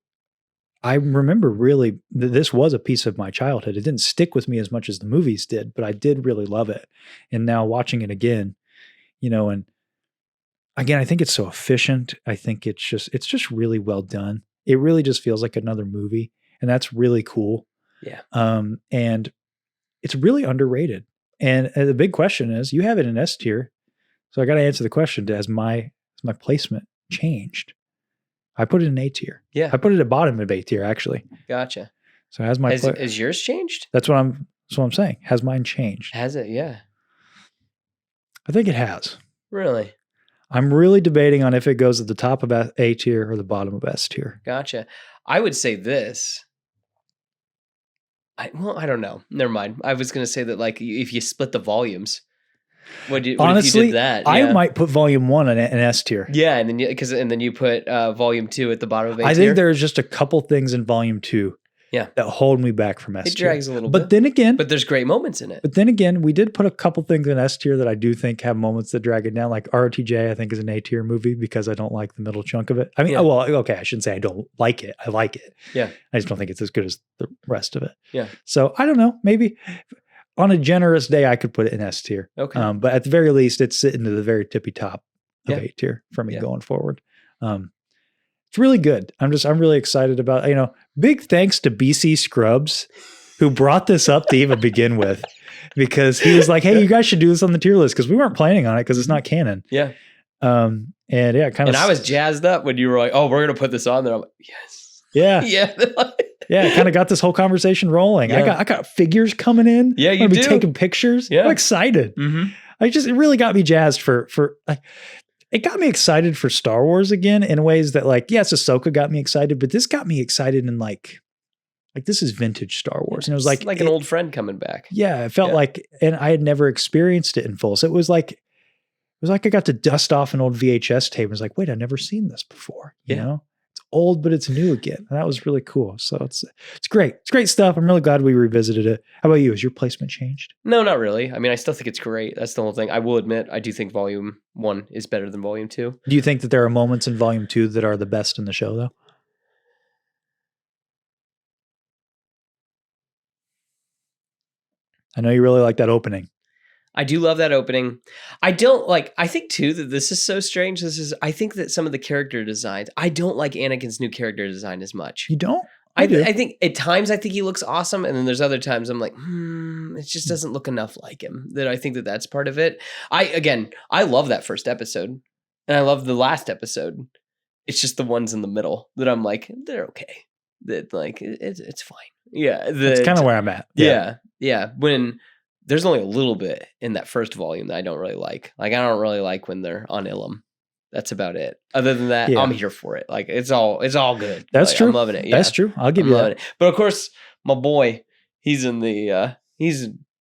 remember really this was a piece of my childhood. It didn't stick with me as much as the movies did, but I did really love it. And now watching it again, and again, I think it's so efficient. I think it's just really well done. It really just feels like another movie, and that's really cool. Yeah. And it's really underrated. And the big question is, you have it in S tier. So I got to answer the question: has my placement changed? I put it in A tier. Yeah, I put it at bottom of A tier actually. Gotcha. So has has yours changed? That's what I'm saying. Has mine changed? Has it? Yeah. I think it has. Really? I'm really debating on if it goes at the top of A tier or the bottom of S tier. Gotcha. I would say this. I don't know. Never mind. I was going to say that like if you split the volumes. Honestly, if you did that? Yeah. I might put volume 1 in S tier. Yeah, and then you put volume 2 at the bottom of A tier. I think there's just a couple things in volume 2 that hold me back from S tier. It drags a little bit. But then again, there's great moments in it. But then again, we did put a couple things in S tier that I do think have moments that drag it down. Like ROTJ, I think is an A tier movie because I don't like the middle chunk of it. I mean, okay, I shouldn't say I don't like it. I like it. Yeah. I just don't think it's as good as the rest of it. Yeah. So I don't know. Maybe on a generous day, I could put it in S tier. Okay. But at the very least, it's sitting to the very tippy top of A tier for me going forward. It's really good. I'm really excited about, big thanks to BC Scrubs who brought this up to even begin with, because he was like, hey, you guys should do this on the tier list because we weren't planning on it because it's not canon. Yeah. And yeah, And I was jazzed up when you were like, "Oh, we're gonna put this on there." I'm like, "Yes, yeah, yeah, yeah." Kind of got this whole conversation rolling. Yeah. I got figures coming in. Yeah, you I'm gonna do. be taking pictures. Yeah. I'm excited. Mm-hmm. It really got me jazzed for it got me excited for Star Wars again in ways that like, yes, Ahsoka got me excited, but this got me excited in like this is vintage Star Wars. And it was like an old friend coming back. Yeah, it felt like, and I had never experienced it in full. So it was like I got to dust off an old VHS tape. I was like, wait, I've never seen this before. You know, it's old, but it's new again. And that was really cool. So it's great. It's great stuff. I'm really glad we revisited it. How about you? Has your placement changed? No, not really. I mean, I still think it's great. That's the whole thing. I will admit, I do think Volume 1 is better than Volume 2. Do you think that there are moments in Volume 2 that are the best in the show, though? I know you really like that opening. I do love that opening. I think too that this is so strange. I think that some of the character designs, I don't like Anakin's new character design as much. You don't? I think at times I think he looks awesome. And then there's other times I'm like, it just doesn't look enough like him. That I think that that's part of it. I love that first episode and I love the last episode. It's just the ones in the middle that I'm like, they're okay. That like, it's fine. Yeah. That's kind of where I'm at. Yeah. When there's only a little bit in that first volume that I don't really like. Like, I don't really like when they're on Ilum. That's about it. Other than that, I'm here for it. Like, it's all good. That's like, true. I'm loving it. Yeah. That's true. I'll give you that. But of course, my boy, he's in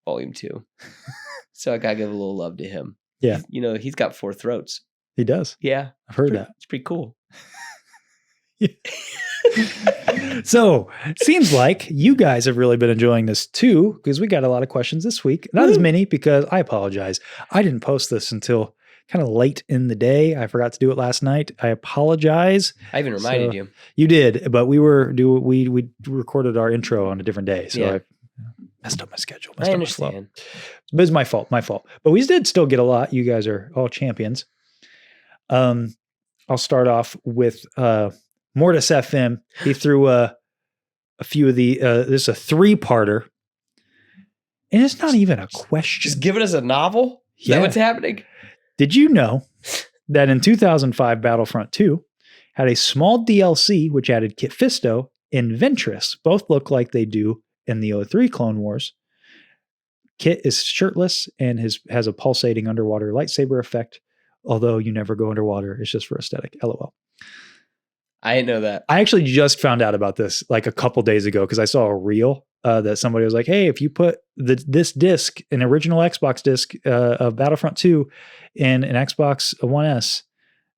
volume 2. So I gotta give a little love to him. Yeah. He's got 4 throats. He does. Yeah. I've heard that. It's pretty cool. So seems like you guys have really been enjoying this too, because we got a lot of questions this week. Not as many because I apologize. I didn't post this until kind of late in the day. I forgot to do it last night. I apologize. I even reminded you. You did, but we recorded our intro on a different day. So I messed up my schedule. I understand. But it's my fault. But we did still get a lot. You guys are all champions. I'll start off with MortisFM. He threw a few of the, this is a 3-parter. And it's not even a question. Just giving us a novel? Is that what's happening? Did you know that in 2005, Battlefront 2 had a small DLC which added Kit Fisto and Ventress? Both look like they do in the 03 Clone Wars. Kit is shirtless and has a pulsating underwater lightsaber effect, although you never go underwater. It's just for aesthetic. LOL. I didn't know that. I actually just found out about this like a couple days ago because I saw a reel that somebody was like, hey, if you put this disc, an original Xbox disc of Battlefront 2 in an Xbox One S,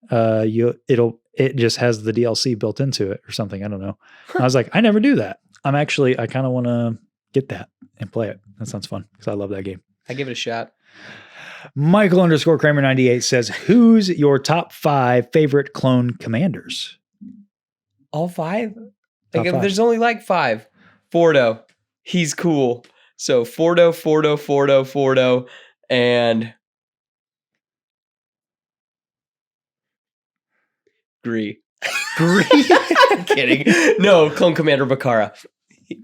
it just has the DLC built into it or something. I don't know. I was like, I never do that. I kind of want to get that and play it. That sounds fun because I love that game. I give it a shot. Michael_Kramer98 says, who's your top 5 favorite clone commanders? All 5? Top 5. There's only like 5. Fordo. He's cool. So Fordo, and Gree. I'm kidding. No, Clone Commander Bakara.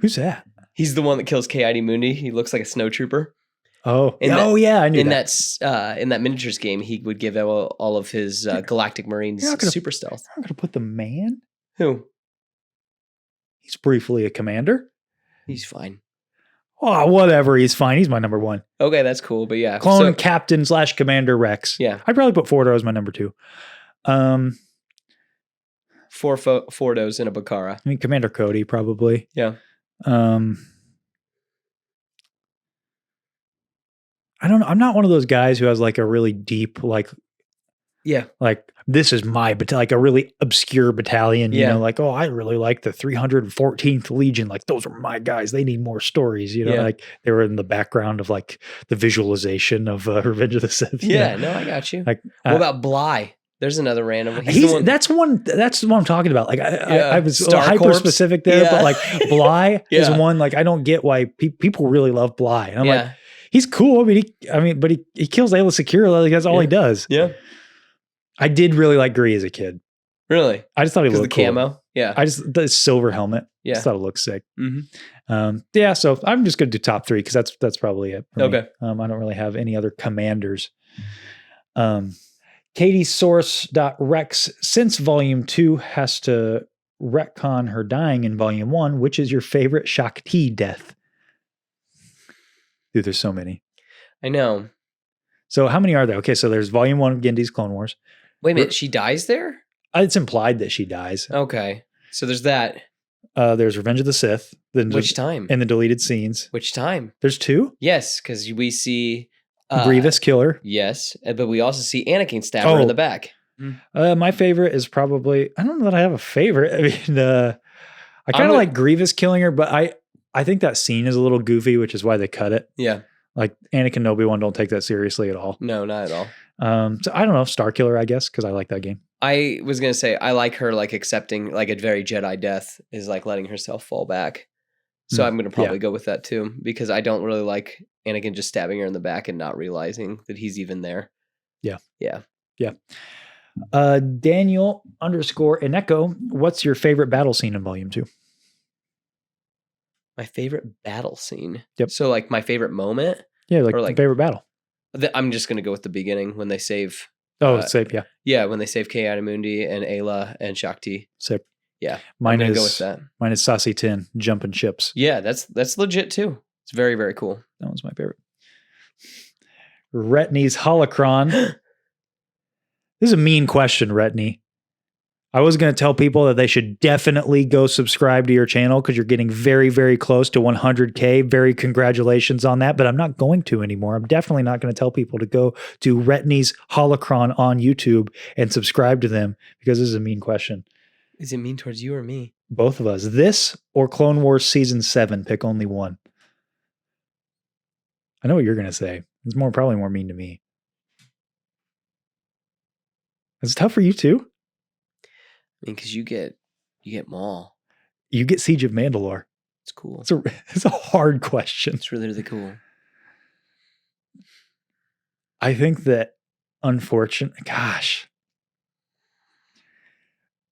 Who's that? He's the one that kills K.I.D. Mundi. He looks like a snowtrooper. Oh, yeah, I knew that. In that miniatures game, he would give all of his Galactic Marines super stealth. I'm going to put the man. Who? He's briefly a commander. He's fine. Oh, whatever. He's fine. He's my number 1. Okay, that's cool. But yeah. Clone Captain / Commander Rex. Yeah. I'd probably put Fordo as my number 2. 4 Fordos in a Bakara. I mean, Commander Cody, probably. Yeah. I don't know. I'm not one of those guys who has like a really deep, like this is my battalion, like a really obscure battalion, you know, like, oh, I really like the 314th Legion. Like those are my guys. They need more stories, you know, like they were in the background of like the visualization of Revenge of the Sith. Yeah, no, I got you. Like, what about Bly? There's another random one. That's what I'm talking about. Like I was hyper specific there, but like Bly is one, like I don't get why people really love Bly. And I'm like, he's cool. But he kills Ayla Secure. Like that's all he does. Yeah. I did really like Gree as a kid. Really? I just thought he looked the cool. camo. Yeah. The silver helmet. Yeah. I just thought it looked sick. Mm-hmm. So I'm just going to do top 3 because that's probably it. Okay. Me. I don't really have any other commanders. KatieSource.Rex, since Volume 2 has to retcon her dying in Volume 1, which is your favorite Shakti death? Dude, there's so many. I know. So how many are there? Okay, so there's Volume 1 of Gendy's Clone Wars. Wait a minute, she dies there? It's implied that she dies. Okay. So there's that. There's Revenge of the Sith. Which time? In the deleted scenes. Which time? There's 2? Yes, because we see... Grievous killer. Yes, but we also see Anakin stab her in the back. My favorite is probably... I don't know that I have a favorite. I mean, I kind of like Grievous killing her, but I think that scene is a little goofy, which is why they cut it. Yeah. Like Anakin and Obi-Wan don't take that seriously at all. No, not at all. So I don't know, Star Killer, I guess, because I like that game. I was going to say, I like her like accepting like a very Jedi death is like letting herself fall back. So I'm going to probably go with that too, because I don't really like Anakin just stabbing her in the back and not realizing that he's even there. Yeah. Yeah. Yeah. Daniel_Eneko, what's your favorite battle scene in Volume 2? My favorite battle scene? Yep. So like my favorite moment? Yeah, like favorite battle. I'm just going to go with the beginning when they save... save, yeah. Yeah, when they save Ki-Adi-Mundi and Ayla and Shakti. Save. Yeah. Mine is go with that. Mine is Sassy Tin, jumping ships. Yeah, that's legit too. It's very, very cool. That one's my favorite. Retney's Holocron. This is a mean question, Retney. I was going to tell people that they should definitely go subscribe to your channel because you're getting very, very close to 100K. Very congratulations on that, but I'm not going to anymore. I'm definitely not going to tell people to go to Retney's Holocron on YouTube and subscribe to them because this is a mean question. Is it mean towards you or me? Both of us. This or Clone Wars Season 7, pick only one. I know what you're going to say. It's probably more mean to me. It's tough for you too. I mean, because you get Maul. You get Siege of Mandalore. It's cool. It's a hard question. It's really, really cool. I think that gosh.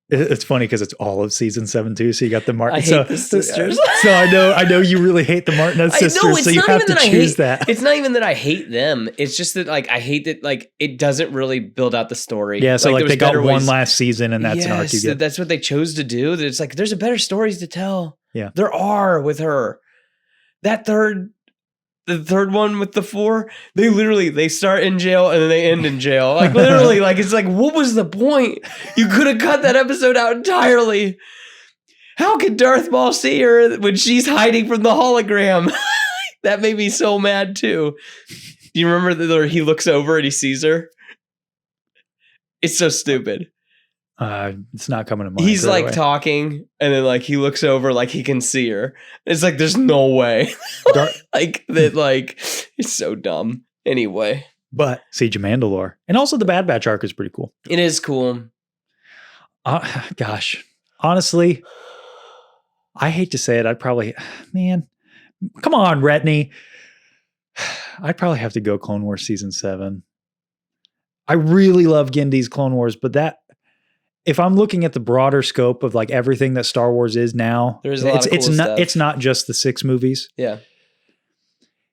It's funny because it's all of season 7 too. So you got the Martin. I hate the sisters. So I know you really hate the Martinez sisters. So you have to choose that. It's not even that I hate them. It's just that like I hate that like it doesn't really build out the story. Yeah. So like they got one last season, and that's an arc you get. That's what they chose to do. That it's like there's a better stories to tell. Yeah, there are with her. The third one with the 4, they start in jail and then they end in jail. Like literally, like it's like, what was the point? You could have cut that episode out entirely. How could Darth Maul see her when she's hiding from the hologram? That made me so mad too. Do you remember that he looks over and he sees her? It's so stupid. It's not coming to mind. He's like talking, and then like he looks over, like he can see her. It's like there's no way, like that. Like it's so dumb. Anyway, but Siege of Mandalore, and also the Bad Batch arc is pretty cool. It is cool. Gosh, honestly, I hate to say it. Man, come on, Retney. I'd probably have to go Clone Wars Season 7. I really love Gendy's Clone Wars, but if I'm looking at the broader scope of like everything that Star Wars is now, there's a lot of cool stuff. It's not just the 6 movies. Yeah.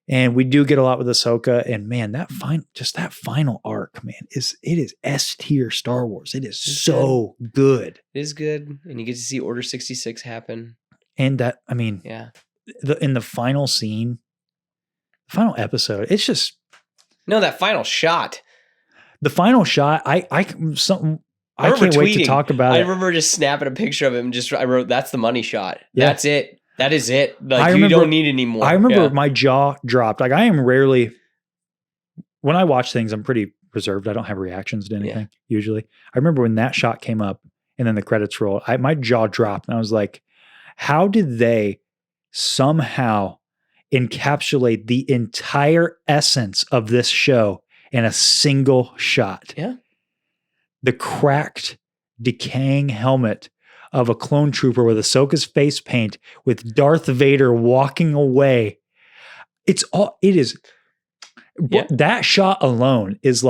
And we do get a lot with Ahsoka, and man, that final arc, man, it is S tier Star Wars. It is so good. It is good, and you get to see Order 66 happen. And that, I mean, yeah, in the final scene, final episode, it's just that final shot. The final shot, I can't wait to talk about it. I remember just snapping a picture of him. I wrote, "That's the money shot. Yeah. That's it. That is it. Like you don't need any more." I remember my jaw dropped. Like I am rarely, when I watch things, I'm pretty reserved. I don't have reactions to anything usually. I remember when that shot came up and then the credits rolled, my jaw dropped and I was like, how did they somehow encapsulate the entire essence of this show in a single shot? Yeah. The cracked, decaying helmet of a clone trooper with Ahsoka's face paint with Darth Vader walking away. That shot alone is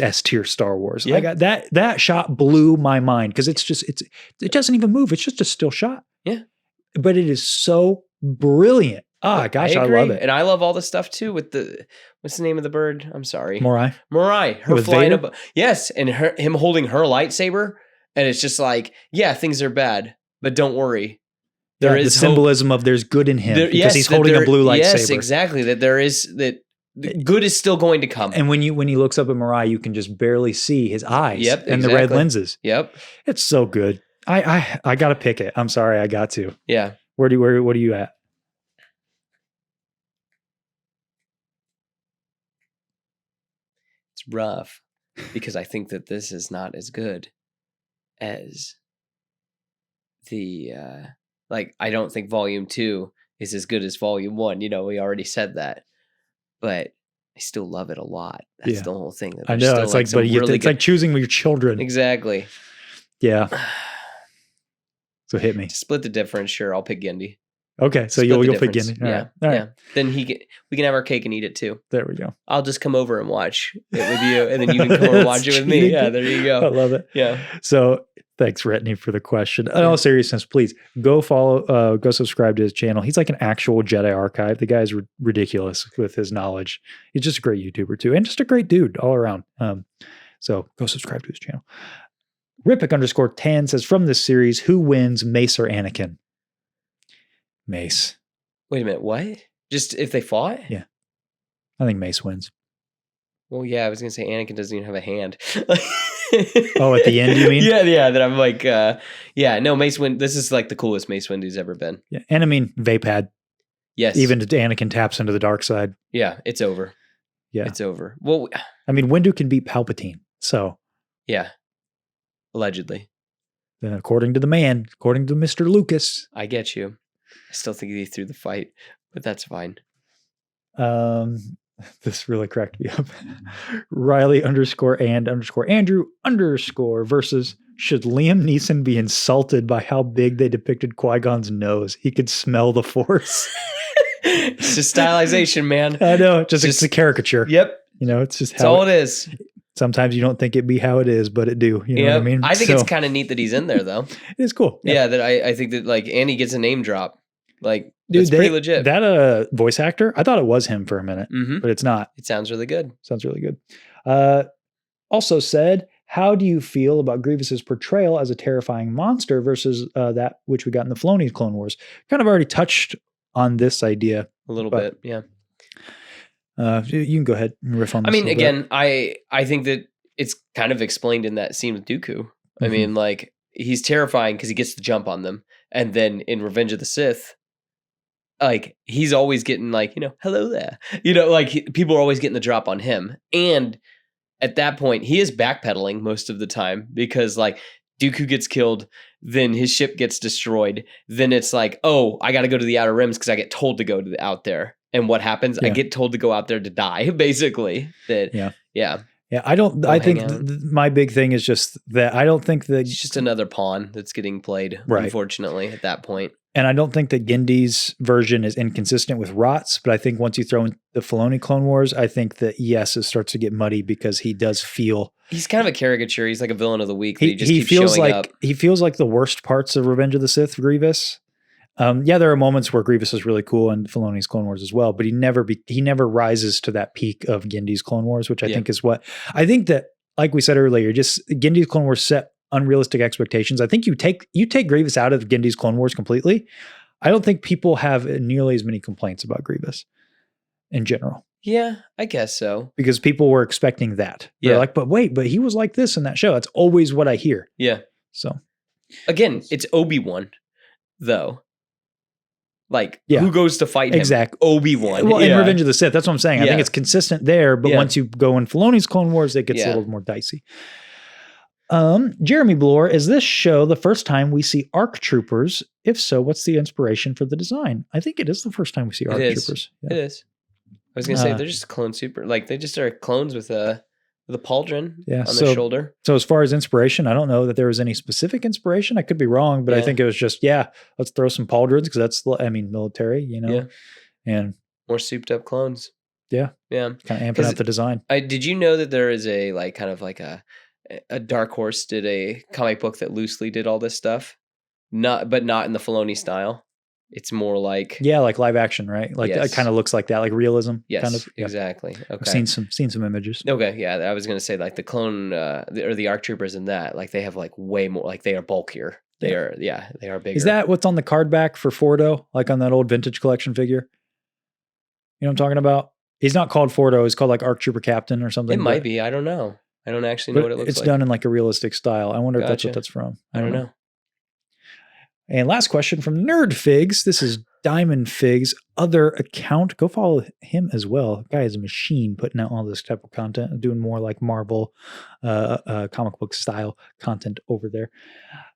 S tier Star Wars. Yeah. That shot blew my mind because it doesn't even move. It's just a still shot. Yeah. But it is so brilliant. Gosh, I agree. love it. And I love all the stuff too with what's the name of the bird? I'm sorry. Morai. Her With flying Vader? above. Yes, and him holding her lightsaber. And it's just like, yeah, things are bad, but don't worry. There is the symbolism of there's good in him because he's that holding a blue lightsaber. Yes, exactly. That the good is still going to come. And when he looks up at Morai, you can just barely see his eyes and the red exactly. lenses. Yep. It's so good. I got to pick it. I'm sorry, I got to. Yeah. What are you at? It's rough because I think that this is not as good as the I don't think volume 2 is as good as volume 1. We already said that. But I still love it a lot. That's the whole thing. I know. It's like, but it's like choosing with your children. Exactly. Yeah. So hit me. To split the difference, sure. I'll pick Gendy. Okay, so you'll pick Gendy. All right. Yeah. Then we can have our cake and eat it too. There we go. I'll just come over and watch it with you, and then you can come over and watch it with me. Yeah, there you go. I love it. Yeah. So thanks, Retney, for the question. In all seriousness, please go go subscribe to his channel. He's like an actual Jedi archive. The guy's ridiculous with his knowledge. He's just a great YouTuber too, and just a great dude all around. So go subscribe to his channel. Rippic_10 says, from this series, who wins, Mace or Anakin? Mace. Wait a minute, what? Just if they fought? Yeah. I think Mace wins. Well, yeah, I was going to say Anakin doesn't even have a hand. Oh, at the end, you mean? Yeah, that I'm like, no, Mace Windu, this is like the coolest Mace Windu's ever been. Yeah, and I mean, Vapad. Yes. Even Anakin taps into the dark side. Yeah, it's over. Yeah. It's over. Well, I mean, Windu can beat Palpatine, so. Yeah. Allegedly. Then according to Mr. Lucas. I get you. I still think he threw the fight, but that's fine. This really cracked me up. Riley_and_Andrew_ versus, should Liam Neeson be insulted by how big they depicted Qui-Gon's nose? He could smell the Force. It's just stylization, man. I know. It's a caricature. Yep. It's just That's all it is. Sometimes you don't think it be how it is, but it do. You know what I mean? I think it's kind of neat that he's in there, though. It is cool. Yeah, that I think that Andy gets a name drop. Dude, it's pretty legit. That voice actor, I thought it was him for a minute, but it's not. It sounds really good. Sounds really good. Also said, how do you feel about Grievous's portrayal as a terrifying monster versus that which we got in the Filoni's Clone Wars? Kind of already touched on this idea. A little bit, yeah. You can go ahead and riff on this. I mean, again, I think that it's kind of explained in that scene with Dooku. I mean, he's terrifying because he gets the jump on them. And then in Revenge of the Sith, he's always getting hello there. People are always getting the drop on him. And at that point, he is backpedaling most of the time because Dooku gets killed, then his ship gets destroyed. Then it's oh, I got to go to the Outer Rims because I get told to go to out there. And what happens? I get told to go out there to die, basically. Yeah. I think my big thing is just that I don't think that it's just another pawn that's getting played, unfortunately, at that point. And I don't think that Gendy's version is inconsistent with Rot's, but I think once you throw in the Filoni Clone Wars, I think that yes, it starts to get muddy because he does feel he's kind of a caricature. He's like a villain of the week. He feels like the worst parts of Revenge of the Sith, Grievous. There are moments where Grievous is really cool in Filoni's Clone Wars as well, but he never rises to that peak of Gendy's Clone Wars, which I think is what I think that, like we said earlier, just Gendy's Clone Wars set unrealistic expectations. I think you take Grievous out of Gendy's Clone Wars completely. I don't think people have nearly as many complaints about Grievous in general. Yeah, I guess so. Because people were expecting that. They're like, but he was like this in that show. That's always what I hear. Yeah. So again, it's Obi-Wan, though. Who goes to fight him? Exactly. Obi-Wan. Well, in Revenge of the Sith, that's what I'm saying. I think it's consistent there, but once you go in Filoni's Clone Wars, it gets a little more dicey. Jeremy Bloor, is this show the first time we see ARC troopers? If so, what's the inspiration for the design? I think it is the first time we see ARC troopers. Yeah. It is. I was going to say, they're just clone super. They just are clones with a pauldron on their shoulder. So as far as inspiration, I don't know that there was any specific inspiration. I could be wrong, but I think it was just, let's throw some pauldrons because that's, military, and more souped up clones. Yeah. Yeah. Kind of amping up the design. Did you know that there is a Dark Horse did a comic book that loosely did all this stuff? But not in the Filoni style. It's more like Yeah, like live action, right? Like Yes. it kind of looks like that, like realism. yes, kind of. Yeah. exactly. I've Okay. seen some images. Okay, yeah, I was gonna say like the clone or the ARC troopers in that, like they have like way more, like they are bulkier. They are bigger. Is that what's on the card back for Fordo, like on that old vintage collection figure? You know what I'm talking about? He's not called Fordo. He's called like ARC Trooper Captain or something. It might be. I don't know. I don't actually know But what it looks it's like. done in like a realistic style. I wonder if that's Gotcha. what that's from. I don't know. And last question from NerdFigs. This is DiamondFigs' other account. Go follow him as well. The guy is a machine putting out all this type of content, doing more like Marvel comic book style content over there.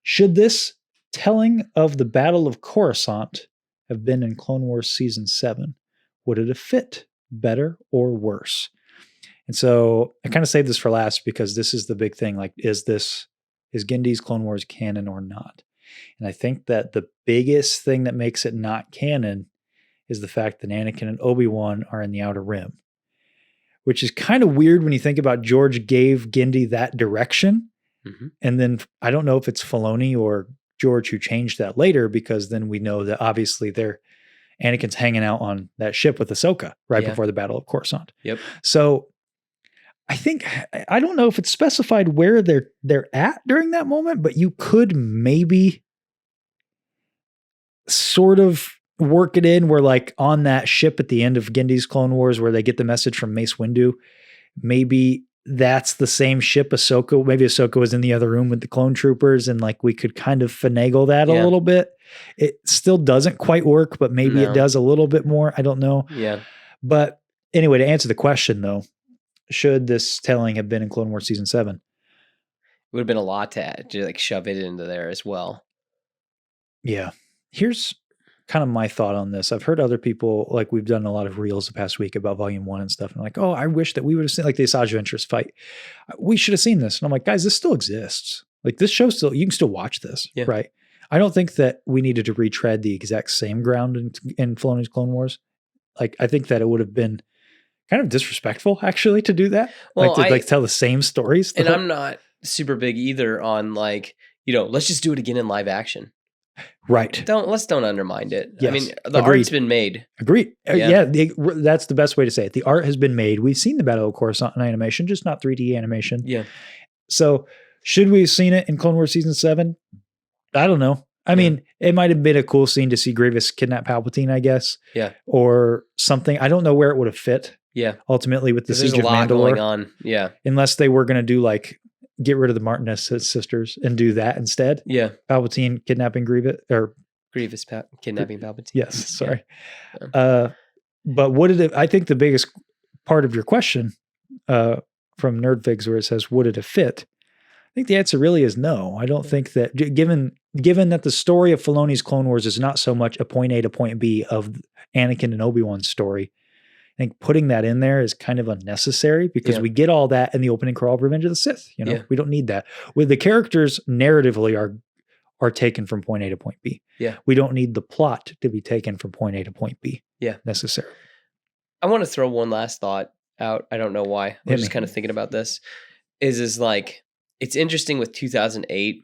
Should this telling of the Battle of Coruscant have been in Clone Wars Season 7? Would it have fit better or worse? And so I kind of saved this for last because this is the big thing. Like, is Gendy's Clone Wars canon or not? And I think that the biggest thing that makes it not canon is the fact that Anakin and Obi-Wan are in the Outer Rim, which is kind of weird when you think about George gave Gendy that direction. Mm-hmm. And then I don't know if it's Filoni or George who changed that later, because then we know that obviously Anakin's hanging out on that ship with Ahsoka right before the Battle of Coruscant. Yep. So I don't know if it's specified where they're at during that moment, but you could maybe sort of work it in where, like, on that ship at the end of Gendy's Clone Wars where they get the message from Mace Windu, maybe that's the same ship maybe Ahsoka was in the other room with the clone troopers, and like we could kind of finagle that a little bit. It still doesn't quite work, but maybe it does a little bit more. I don't know. Yeah. But anyway, to answer the question though, should this telling have been in Clone Wars Season 7? It would have been a lot to like shove it into there as well. Yeah. Here's kind of my thought on this. I've heard other people, like we've done a lot of reels the past week about Volume 1 and stuff. And like, oh, I wish that we would have seen like the Asajj Ventress fight. We should have seen this. And I'm like, guys, this still exists. Like this show you can still watch this, right? I don't think that we needed to retread the exact same ground in Filoni's Clone Wars. Like, I think that it would have been kind of disrespectful actually to do that. Well, like tell the same stories. And I'm not super big either on like, let's just do it again in live action. Right. Let's don't undermine it. Yes. I mean, the art's been made. Agreed. That's the best way to say it. The art has been made. We've seen the Battle of Coruscant in animation, just not 3D animation. Yeah. So should we have seen it in Clone Wars Season 7? I don't know. I mean, it might have been a cool scene to see Grievous kidnap Palpatine, I guess. Yeah. Or something. I don't know where it would have fit. Yeah. Ultimately with the Siege of Mandalore. There's a lot going on. Yeah. Unless they were going to do like get rid of the Martinez sisters and do that instead. Yeah. Palpatine kidnapping Grievous kidnapping Palpatine. Yes. Sorry. Yeah. But what did it, I think the biggest part of your question from NerdFigs where it says, would it have fit? I think the answer really is no. I don't think that given that the story of Filoni's Clone Wars is not so much a point A to point B of Anakin and Obi-Wan's story, I think putting that in there is kind of unnecessary because we get all that in the opening crawl of Revenge of the Sith. We don't need that. With the characters narratively are taken from point A to point B. Yeah. We don't need the plot to be taken from point A to point B. Yeah. Necessarily. I want to throw one last thought out. I don't know why. I'm just kind of thinking about this. Is like, it's interesting with 2008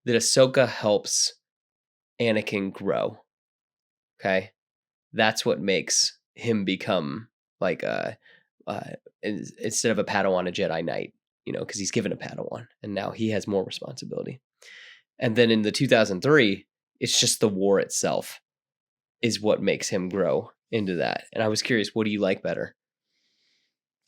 that Ahsoka helps Anakin grow. Okay. That's what makes him become like instead of a Padawan, a Jedi Knight, because he's given a Padawan and now he has more responsibility. And then in the 2003, it's just the war itself is what makes him grow into that. And I was curious, what do you like better?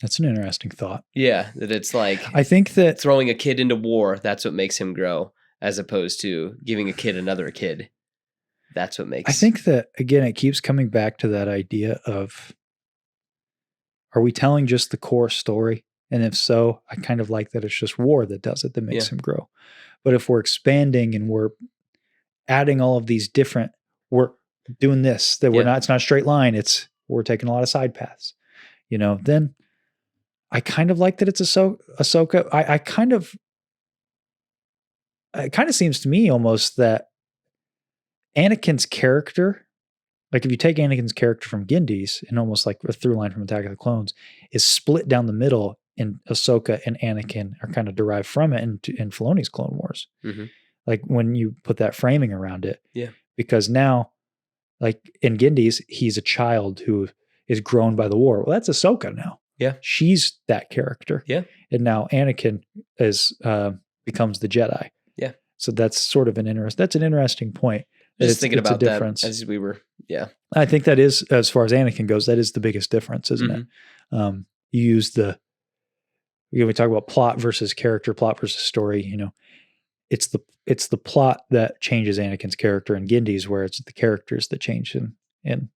That's an interesting thought. Yeah, that it's like I think that throwing a kid into war, that's what makes him grow, as opposed to giving a kid another kid. That's what makes. I think that, again, it keeps coming back to that idea of, are we telling just the core story? And if so, I kind of like that it's just war that does it, that makes him grow. But if we're expanding and we're adding all of these different, we're doing this, that it's not a straight line. We're taking a lot of side paths, then I kind of like that it's Ahsoka. It kind of seems to me almost that Anakin's character, like if you take Anakin's character from Gendy's and almost like a through line from Attack of the Clones, is split down the middle, and Ahsoka and Anakin are kind of derived from it in Filoni's Clone Wars. Mm-hmm. Like when you put that framing around it. Yeah. Because now Like in Gendy's, he's a child who is grown by the war. Well, that's Ahsoka now. Yeah. She's that character. Yeah. And now Anakin becomes the Jedi. Yeah. So that's sort of an interesting point. Just thinking about that difference. as we were, I think that is, as far as Anakin goes, that is the biggest difference, isn't it? You use we talk about plot versus character, plot versus story, it's the plot that changes Anakin's character in Gendy's, where it's the characters that change in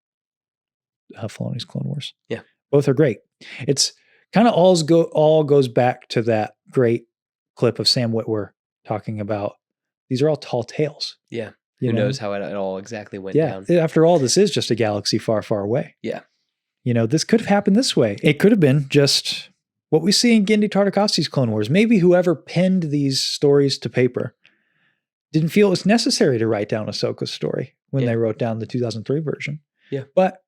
Filoni's Clone Wars. Yeah. Both are great. It's kind of all goes back to that great clip of Sam Witwer talking about these are all tall tales. Yeah. Who knows how it all exactly went down. After all, this is just a galaxy far, far away. Yeah. This could have happened this way. It could have been just what we see in Genndy Tartakovsky's Clone Wars. Maybe whoever penned these stories to paper didn't feel it was necessary to write down Ahsoka's story when they wrote down the 2003 version. Yeah. But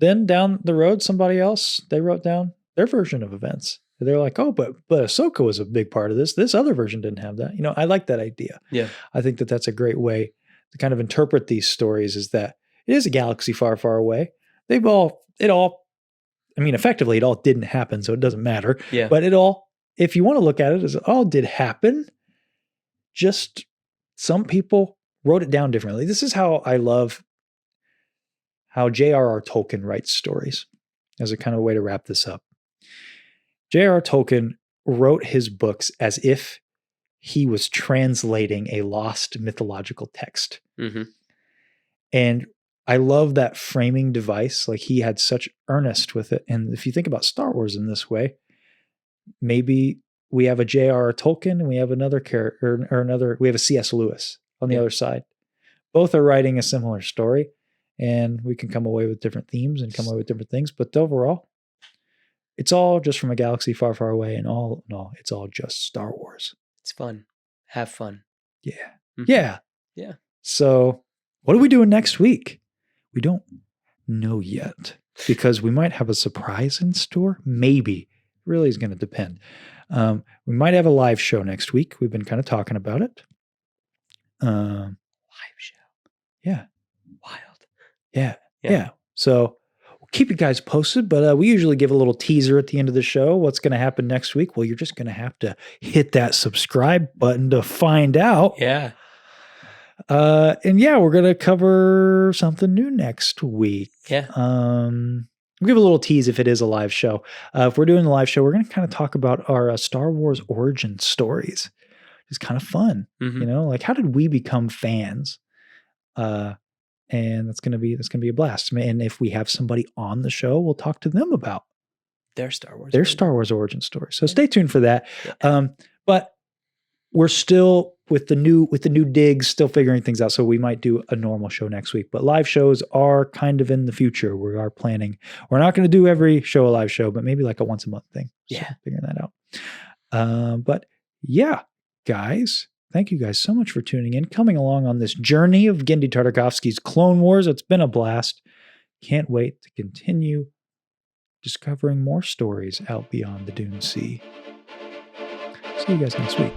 then down the road, somebody else, they wrote down their version of events. They're like, oh, but Ahsoka was a big part of this. This other version didn't have that. I like that idea. Yeah. I think that that's a great way to kind of interpret these stories, is that it is a galaxy far, far away. Effectively, it all didn't happen, so it doesn't matter. Yeah. But if you want to look at it as it all did happen, just some people wrote it down differently. This is how I love how J.R.R. Tolkien writes stories, as a kind of way to wrap this up. J.R.R. Tolkien wrote his books as if he was translating a lost mythological text. Mm-hmm. And I love that framing device. Like, he had such earnest with it. And if you think about Star Wars in this way, maybe we have a J.R.R. Tolkien and we have another character, or we have a C.S. Lewis on the other side. Both are writing a similar story, and we can come away with different themes and come away with different things. But overall, it's all just from a galaxy far, far away. And all in all, it's all just Star Wars. It's fun. Have fun. Yeah. Mm-hmm. Yeah. Yeah. So what are we doing next week? We don't know yet, because we might have a surprise in store. Maybe. It really is going to depend. We might have a live show next week. We've been kind of talking about it. Live show. Yeah. Wild. Yeah. So we'll keep you guys posted, but we usually give a little teaser at the end of the show. What's going to happen next week? Well, you're just going to have to hit that subscribe button to find out. Yeah. We're going to cover something new next week. Yeah. We'll give a little tease if it is a live show. If we're doing a live show, we're going to kind of talk about our Star Wars origin stories. It's kind of fun. Mm-hmm. Like, how did we become fans? And that's going to be a blast. And if we have somebody on the show, we'll talk to them about their Star Wars origin story. So stay tuned for that. Yeah. But we're still with the new digs, still figuring things out. So we might do a normal show next week, but live shows are kind of in the future. We are planning. We're not going to do every show a live show, but maybe like a once a month thing. So figuring that out. But yeah, guys, thank you guys so much for tuning in, coming along on this journey of Genndy Tartakovsky's Clone Wars. It's been a blast. Can't wait to continue discovering more stories out beyond the Dune Sea. See you guys next week.